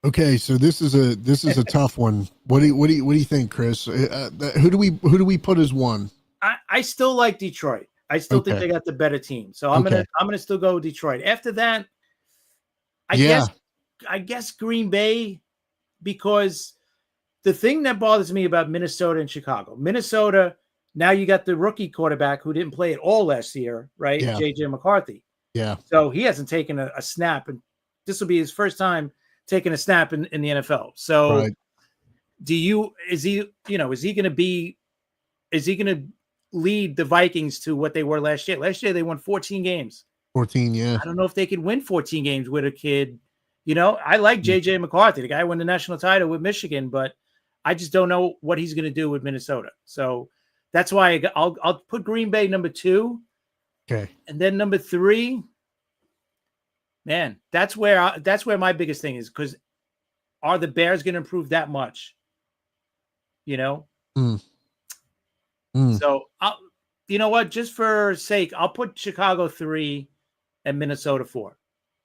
Okay, so this is a tough one. What do you think, Chris? Who do we put as one? I still like Detroit. I still think they got the better team. So I'm gonna still go Detroit. After that, I guess Green Bay, because the thing that bothers me about Minnesota and Chicago, Minnesota, now you got the rookie quarterback who didn't play at all last year, right? Yeah. JJ McCarthy. Yeah. So he hasn't taken a snap, and this will be his first time taking a snap in the NFL. So is he going to lead the Vikings to what they were last year? Last year they won 14 games. 14, yeah. I don't know if they could win 14 games with a kid. I like JJ McCarthy. The guy won the national title with Michigan, but I just don't know what he's going to do with Minnesota. So that's why I'll put Green Bay number 2. Okay. And then number 3, man, that's where my biggest thing is, because are the Bears going to improve that much? So, you know what? Just for sake, I'll put Chicago 3 and Minnesota 4.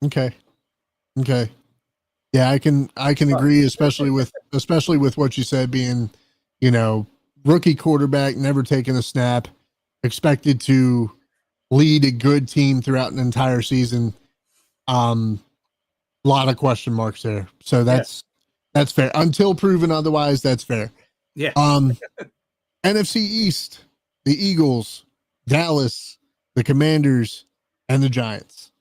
Okay. Yeah, I can agree, especially with what you said, being, rookie quarterback, never taken a snap, expected to lead a good team throughout an entire season. A lot of question marks there. So that's fair. Until proven otherwise, that's fair. Yeah. NFC East, the Eagles, Dallas, the Commanders, and the Giants.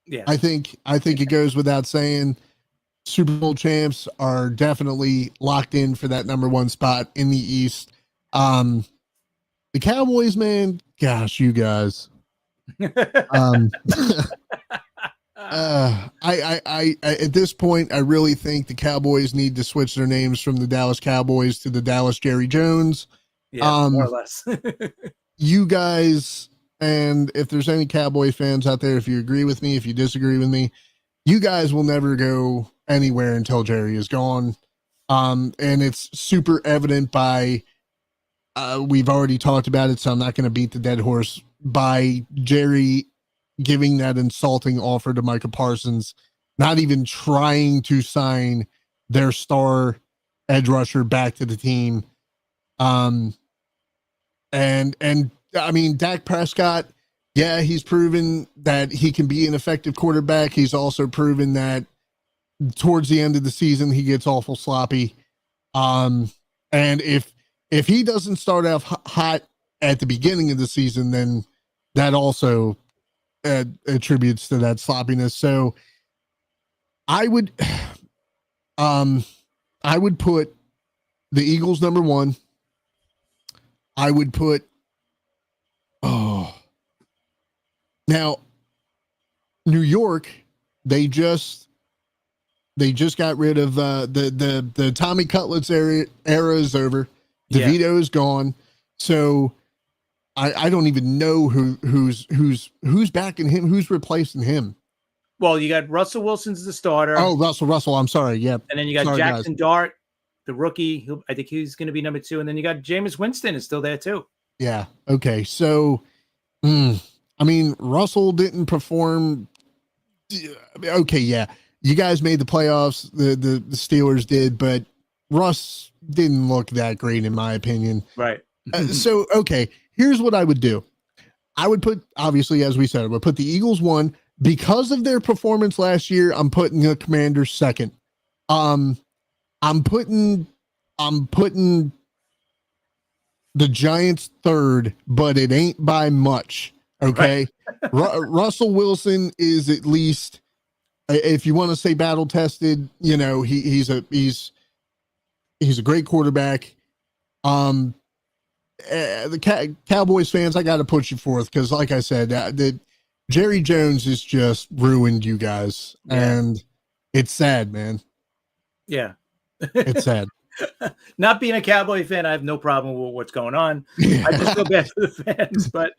Yeah. I think it goes without saying Super Bowl champs are definitely locked in for that number one spot in the East. The Cowboys, man, gosh, you guys. I at this point, I really think the Cowboys need to switch their names from the Dallas Cowboys to the Dallas Jerry Jones. Yeah, more or less. You guys, and if there's any Cowboy fans out there, if you agree with me, if you disagree with me, you guys will never go anywhere until Jerry is gone. And it's super evident by, we've already talked about it, so I'm not going to beat the dead horse, by Jerry giving that insulting offer to Micah Parsons, not even trying to sign their star edge rusher back to the team. And I mean, Dak Prescott, yeah, he's proven that he can be an effective quarterback. He's also proven that towards the end of the season, he gets awful sloppy. And if he doesn't start off hot at the beginning of the season, then that also attributes to that sloppiness. So I would put the Eagles number one. I would put, now New York, they just got rid of the Tommy Cutlets era is over. DeVito is gone. So I don't even know who's backing him, who's replacing him. Well, you got Russell Wilson's the starter. Oh, Russell. I'm sorry. Yeah. And then you got Jackson Dart, the rookie. I think he's going to be number 2. And then you got Jameis Winston is still there too. Yeah. Okay. So, I mean, Russell didn't perform. Okay. Yeah. You guys made the playoffs. The Steelers did, but Russ didn't look that great in my opinion. Right. So, okay. Here's what I would do. I would put, obviously, as we said, I would put the Eagles 1 because of their performance last year. I'm putting the Commanders 2nd. I'm putting the Giants 3rd, but it ain't by much. Okay. Right. Russell Wilson is at least, if you want to say battle tested, you know, he's a great quarterback. The Cowboys fans, I got to put you forth because, like I said, the Jerry Jones has just ruined you guys, and it's sad, man. Yeah, it's sad. Not being a Cowboy fan, I have no problem with what's going on. I just feel bad for the fans, but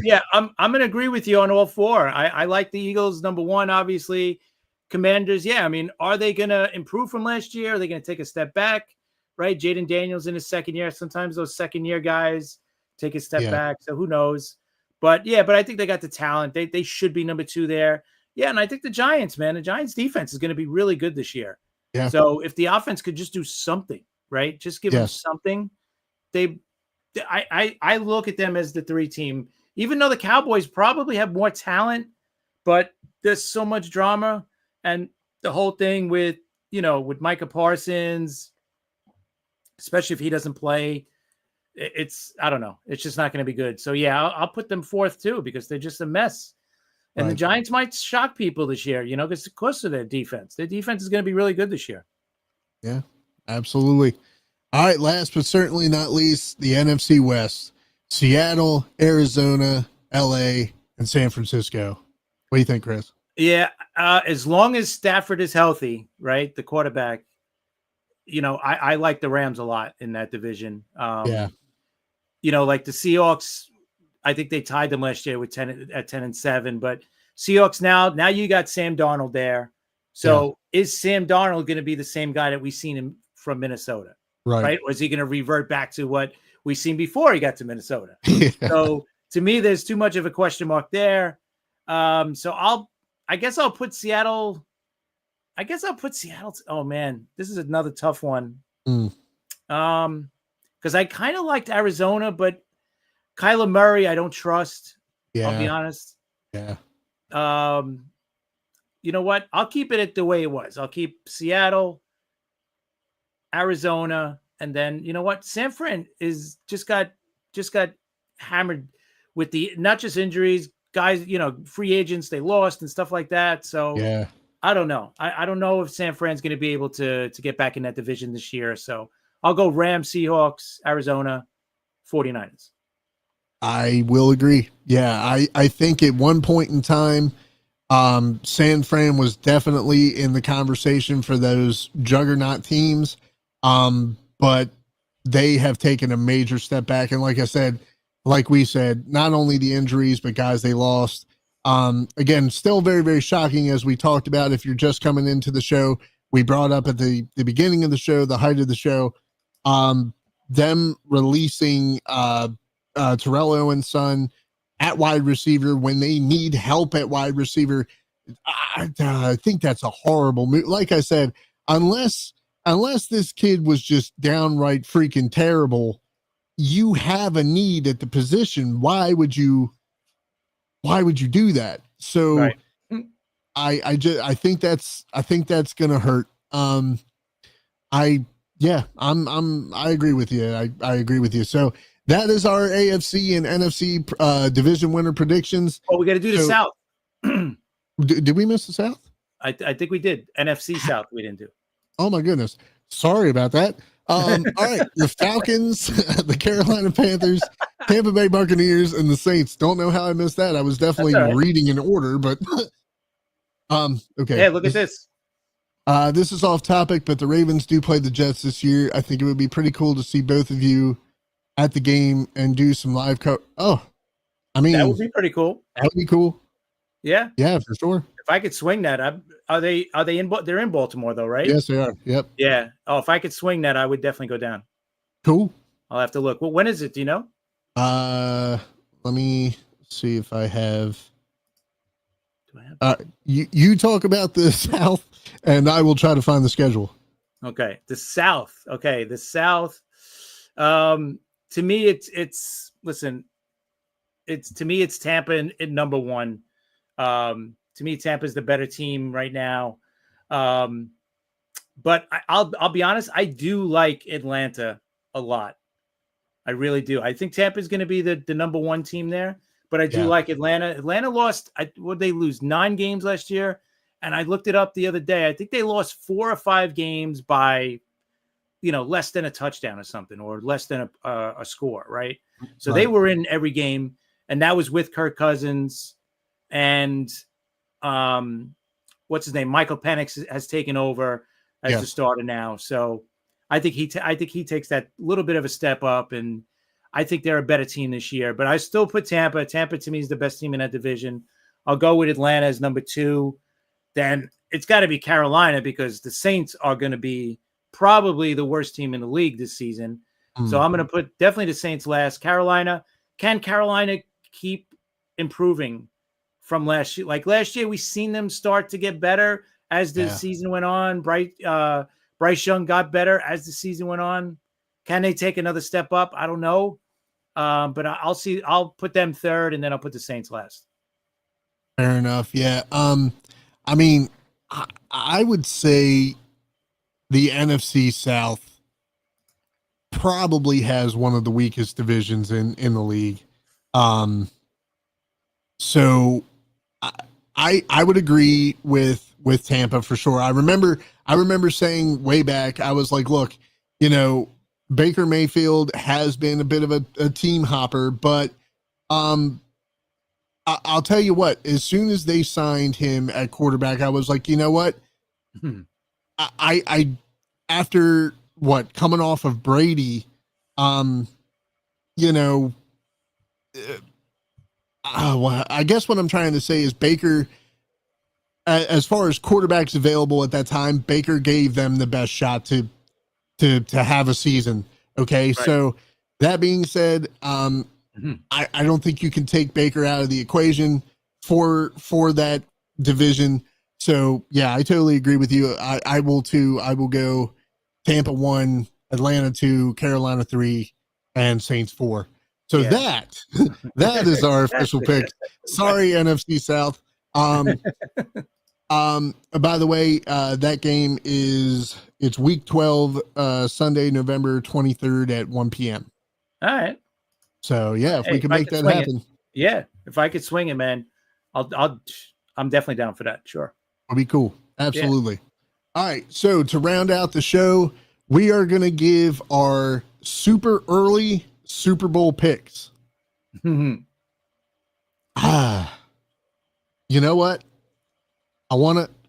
yeah, I'm going to agree with you on all 4. I like the Eagles number 1, obviously. Commanders, yeah. I mean, are they going to improve from last year? Are they going to take a step back? Right, Jaden Daniels in his 2nd year. Sometimes those 2nd-year guys take a step back, so who knows? But yeah, I think they got the talent. They should be number 2 there. Yeah, and I think the Giants, man, the Giants defense is going to be really good this year. Yeah. So if the offense could just do something, right, just give them something. I look at them as the 3 team, even though the Cowboys probably have more talent, but there's so much drama and the whole thing with Micah Parsons. Especially if he doesn't play, I don't know. It's just not going to be good. So, yeah, I'll put them 4th, too, because they're just a mess. And the Giants might shock people this year, because of their defense. Their defense is going to be really good this year. Yeah, absolutely. All right, last but certainly not least, the NFC West. Seattle, Arizona, LA, and San Francisco. What do you think, Chris? Yeah, as long as Stafford is healthy, right, the quarterback, I like the Rams a lot in that division. Like the Seahawks, I think they tied them last year with 10-7, but Seahawks now you got Sam Darnold there. So is Sam Darnold going to be the same guy that we've seen him from Minnesota? Right. Or is he going to revert back to what we've seen before he got to Minnesota? So to me, there's too much of a question mark there. So I guess I'll put Seattle. Oh man, this is another tough one. Because I kind of liked Arizona, but Kyler Murray, I don't trust. Yeah. I'll be honest. Yeah. You know what? I'll keep it the way it was. I'll keep Seattle, Arizona, and then you know what? San Fran is just got hammered with the not just injuries, guys, free agents they lost and stuff like that. So yeah, I don't know. I don't know if San Fran's going to be able to get back in that division this year. So I'll go Rams, Seahawks, Arizona, 49ers. I will agree. Yeah, I think at one point in time, San Fran was definitely in the conversation for those juggernaut teams. But they have taken a major step back. And like I said, like we said, not only the injuries, but guys they lost. Again, still very, very shocking as we talked about. If you're just coming into the show, we brought up at the beginning of the show, the height of the show, them releasing Terrell Owens' son at wide receiver when they need help at wide receiver. I think that's a horrible move. Like I said, unless this kid was just downright freaking terrible, you have a need at the position. Why would you do that? So right. I think that's gonna hurt. I agree with you. I agree with you. So that is our AFC and NFC division winner predictions. Oh, we got to do the South. Did we miss the South? I think we did. NFC South we didn't do. Oh my goodness. Sorry about that. All right. The Falcons, the Carolina Panthers, Tampa Bay Buccaneers, and the Saints. Don't know how I missed that. I was definitely reading in order, but okay. Yeah, look at this. This is off topic, but the Ravens do play the Jets this year. I think it would be pretty cool to see both of you at the game and do some live that would be pretty cool. That would be cool. Yeah. Yeah, for sure. If I could swing that, are they in? They're in Baltimore though, right? Yes, they are. Yep. Yeah. Oh, if I could swing that, I would definitely go down. Cool. I'll have to look. Well, when is it? Do you know? Let me see if I have. Do I have? You talk about the South, and I will try to find the schedule. Okay, the South. Okay, the South. To me, it's listen. It's Tampa in number one. To me, Tampa's the better team right now. But I'll be honest, I do like Atlanta a lot. I really do. I think Tampa's going to be the number one team there, but I do like Atlanta. Atlanta lost, would they lose 9 games last year? And I looked it up the other day. I think they lost 4 or 5 games by, less than a touchdown or something, or less than a score, right? So they were in every game, and that was with Kirk Cousins and what's his name? Michael Penix has taken over as the starter now. So I think he takes that little bit of a step up, and I think they're a better team this year. But I still put Tampa. Tampa to me is the best team in that division. I'll go with Atlanta as number 2. Then it's got to be Carolina, because the Saints are going to be probably the worst team in the league this season. So I'm going to put definitely the Saints last. Carolina. Can Carolina keep improving from last year? Like last year, we seen them start to get better as the season went on. Bryce Young got better as the season went on. Can they take another step up? I don't know. But I'll see. I'll put them third, and then I'll put the Saints last. Fair enough. Yeah. I mean, I would say the NFC South probably has one of the weakest divisions in the league. So I would agree with Tampa for sure. I remember saying way back, I was like, look, Baker Mayfield has been a bit of a team hopper, but I'll tell you what, as soon as they signed him at quarterback, I was like, you know what? I after coming off of Brady, I guess what I'm trying to say is Baker, as far as quarterbacks available at that time, Baker gave them the best shot to have a season. Okay. Right. So that being said, I don't think you can take Baker out of the equation for that division. So yeah, I totally agree with you. I will too. I will go Tampa 1, Atlanta 2, Carolina 3, and Saints 4. So that is our official pick. Sorry, NFC South. By the way, that game it's week 12, Sunday, November 23rd at 1 p.m. All right. So yeah, if we can make that happen. Yeah. If I could swing it, man, I'm definitely down for that. Sure. It'll be cool. Absolutely. Yeah. All right. So to round out the show, we are going to give our super early Super Bowl picks. You know what?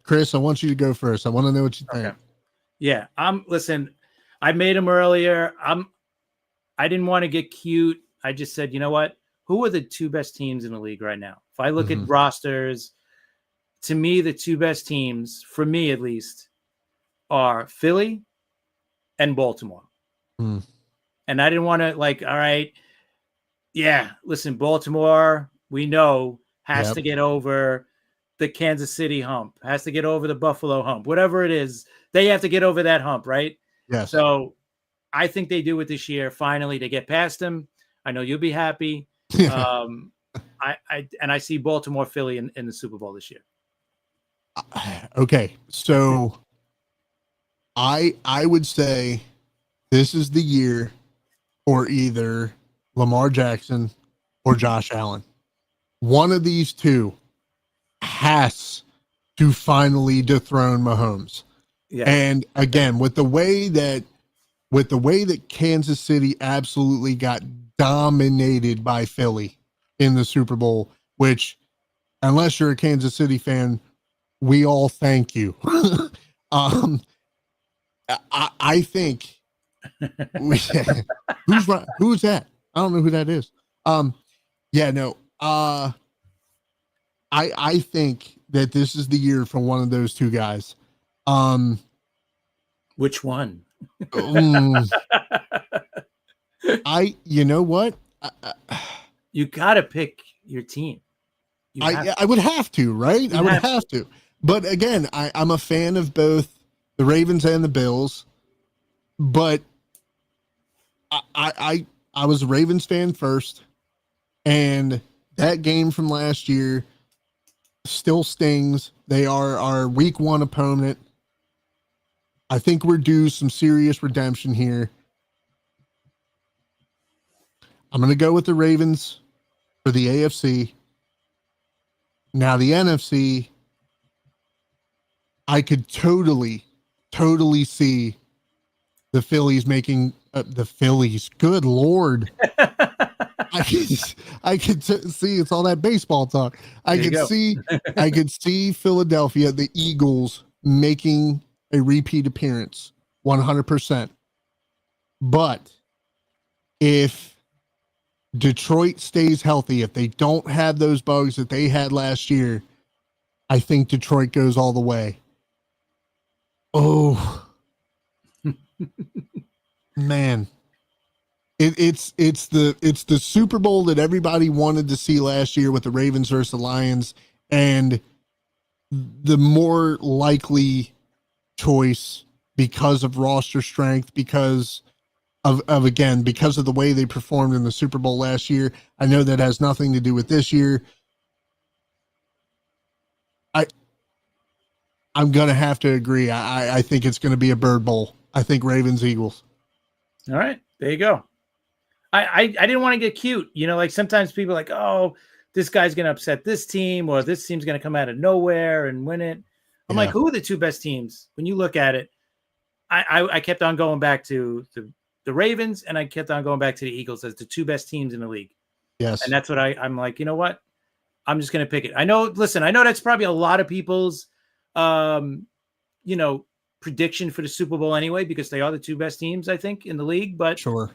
Chris, I want you to go first. I want to know what you think. Okay. Yeah. Listen, I made them earlier. I didn't want to get cute. I just said, you know what? Who are the two best teams in the league right now? If I look at rosters, to me, the two best teams, for me at least, are Philly and Baltimore. And I didn't want to all right, yeah, listen, Baltimore, we know, has to get over the Kansas City hump, has to get over the Buffalo hump, whatever it is, they have to get over that hump, right? Yes. So I think they do it this year. Finally, they get past them. I know you'll be happy. I see Baltimore, Philly in the Super Bowl this year. Okay, so I would say this is the year for either Lamar Jackson or Josh Allen. One of these two has to finally dethrone Mahomes. Yeah. And again, with the way that Kansas City absolutely got dominated by Philly in the Super Bowl, which, unless you're a Kansas City fan, we all thank you. I think who's that? I don't know who that is. I think that this is the year for one of those two guys. Which one? You know what? You got to pick your team. I would have to, right? I would have to. But again, I'm a fan of both the Ravens and the Bills. But I was a Ravens fan first, and that game from last year still stings. They are our week 1 opponent. I think we're due some serious redemption here. I'm going to go with the Ravens for the AFC. Now the NFC, I could totally see the Phillies making the Phillies. Good Lord. I could see it's all that baseball talk. I could see Philadelphia, the Eagles, making a repeat appearance 100%. But if Detroit stays healthy, if they don't have those bugs that they had last year, I think Detroit goes all the way. Oh, man. It's the Super Bowl that everybody wanted to see last year with the Ravens versus the Lions, and the more likely choice because of roster strength, because of the way they performed in the Super Bowl last year. I know that has nothing to do with this year. I'm going to have to agree. I think it's going to be a bird bowl. I think Ravens, Eagles. All right, there you go. I didn't want to get cute. Sometimes people are like, oh, this guy's going to upset this team, or this team's going to come out of nowhere and win it. I'm like, who are the two best teams? When you look at it, I kept on going back to the Ravens, and I kept on going back to the Eagles as the two best teams in the league. Yes. And that's what I'm like, you know what? I'm just going to pick it. I know that's probably a lot of people's, prediction for the Super Bowl anyway, because they are the two best teams, I think, in the league. But sure,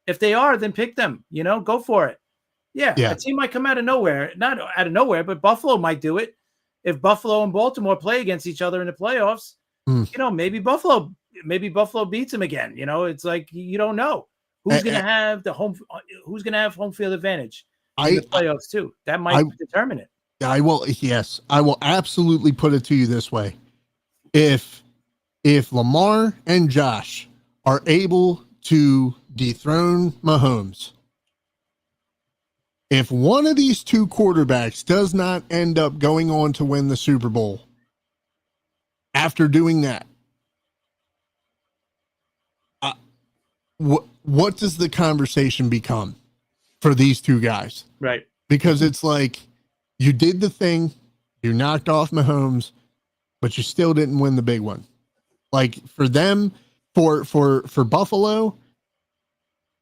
if they are, then pick them, go for it. Yeah. A team might come out of nowhere, not out of nowhere, but Buffalo might do it. If Buffalo and Baltimore play against each other in the playoffs, maybe Buffalo beats them again. It's like, you don't know who's going to have home field advantage in the playoffs too. That might determine it. I will absolutely put it to you this way. If Lamar and Josh are able to dethrone Mahomes, if one of these two quarterbacks does not end up going on to win the Super Bowl after doing that, what does the conversation become for these two guys? Right. Because it's like, you did the thing, you knocked off Mahomes, but you still didn't win the big one. Like, for them, for Buffalo,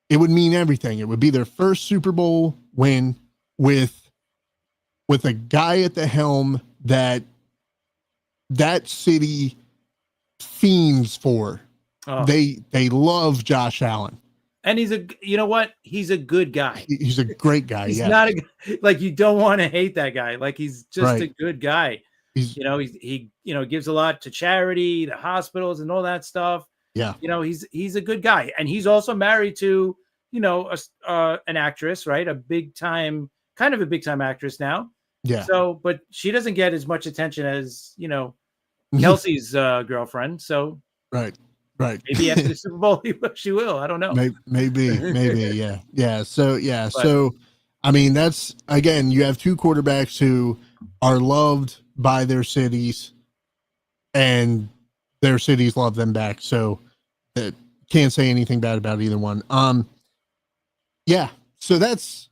it would mean everything. It would be their first Super Bowl win with a guy at the helm that city fiends for. Oh. They love Josh Allen. And you know what? He's a good guy. He's a great guy. He's not like, you don't want to hate that guy. Like, he's just a good guy. He gives a lot to charity, the hospitals and all that stuff. Yeah. He's a good guy. And he's also married to, an actress, right? A big time actress now. Yeah. So, but she doesn't get as much attention as, Kelsey's girlfriend. So, right. Maybe after the Super Bowl, she will. I don't know. Maybe. Yeah. So, I mean, that's, again, you have two quarterbacks who are loved by their cities and their cities love them back. So can't say anything bad about either one. Yeah. So that's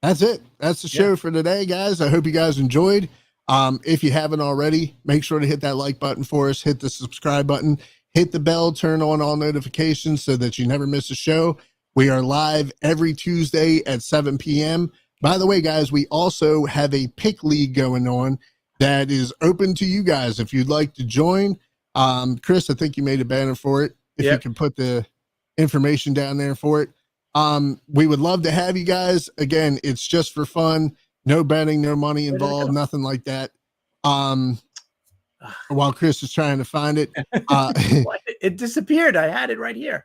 it. That's the show for today, guys. I hope you guys enjoyed. If you haven't already, make sure to hit that like button for us, hit the subscribe button, hit the bell, turn on all notifications so that you never miss a show. We are live every Tuesday at 7 p.m. By the way, guys, we also have a pick league going on that is open to you guys. If you'd like to join, Chris, I think you made a banner for it. If you can put the information down there for it. We would love to have you guys. Again, it's just for fun. No betting, no money involved, nothing like that. While Chris is trying to find it. It disappeared. I had it right here.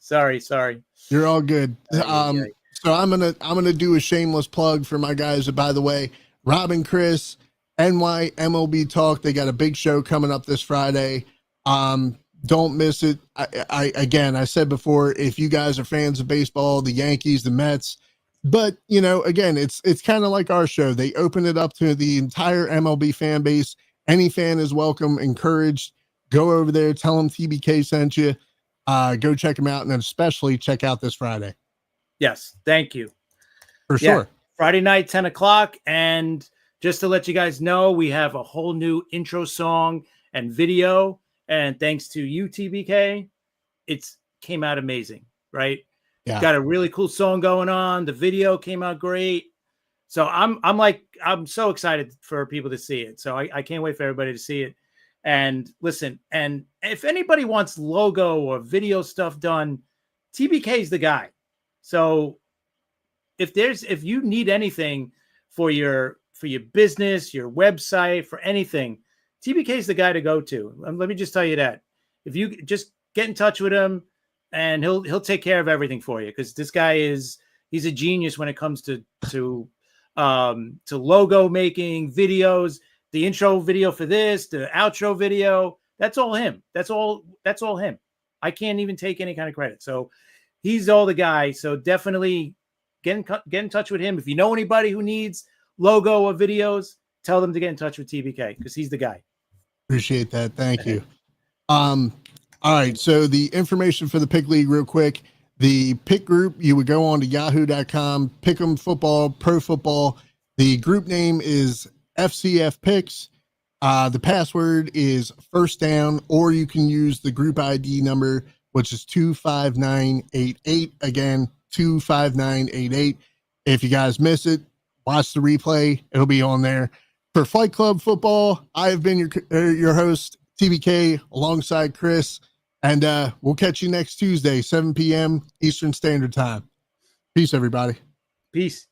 Sorry. You're all good. So I'm gonna do a shameless plug for my guys. By the way, Rob and Chris, NY MLB Talk. They got a big show coming up this Friday. Don't miss it. I said before, if you guys are fans of baseball, the Yankees, the Mets, but again, it's kind of like our show. They open it up to the entire MLB fan base. Any fan is welcome, encouraged. Go over there, tell them TBK sent you. Go check them out, and then especially check out this Friday. Yes, thank you. For sure. Friday night, 10 o'clock. And just to let you guys know, we have a whole new intro song and video. And thanks to you, TBK, it came out amazing, right? Yeah. Got a really cool song going on. The video came out great. So I'm so excited for people to see it. So I can't wait for everybody to see it. And listen, and if anybody wants logo or video stuff done, TBK is the guy. So if you need anything for your business, your website, for anything, TBK is the guy to go to. Let me just tell you that. If you just get in touch with him, and he'll take care of everything for you, because this guy he's a genius when it comes to logo making, videos, the intro video for this, the outro video. That's all him. That's all him. I can't even take any kind of credit. So he's all the guy. So definitely get in touch with him. If you know anybody who needs logo or videos, tell them to get in touch with TBK, because he's the guy. Appreciate that. Thank you. All right. So the information for the pick league real quick, the pick group, you would go on to yahoo.com, pick'em football, pro football. The group name is FCF picks. The password is first down, or you can use the group ID number, which is 25988. Again, 25988. If you guys miss it, watch the replay. It'll be on there. For Fight Club Football, I have been your host, TBK, alongside Chris, and we'll catch you next Tuesday, 7 p.m. Eastern Standard Time. Peace, everybody. Peace.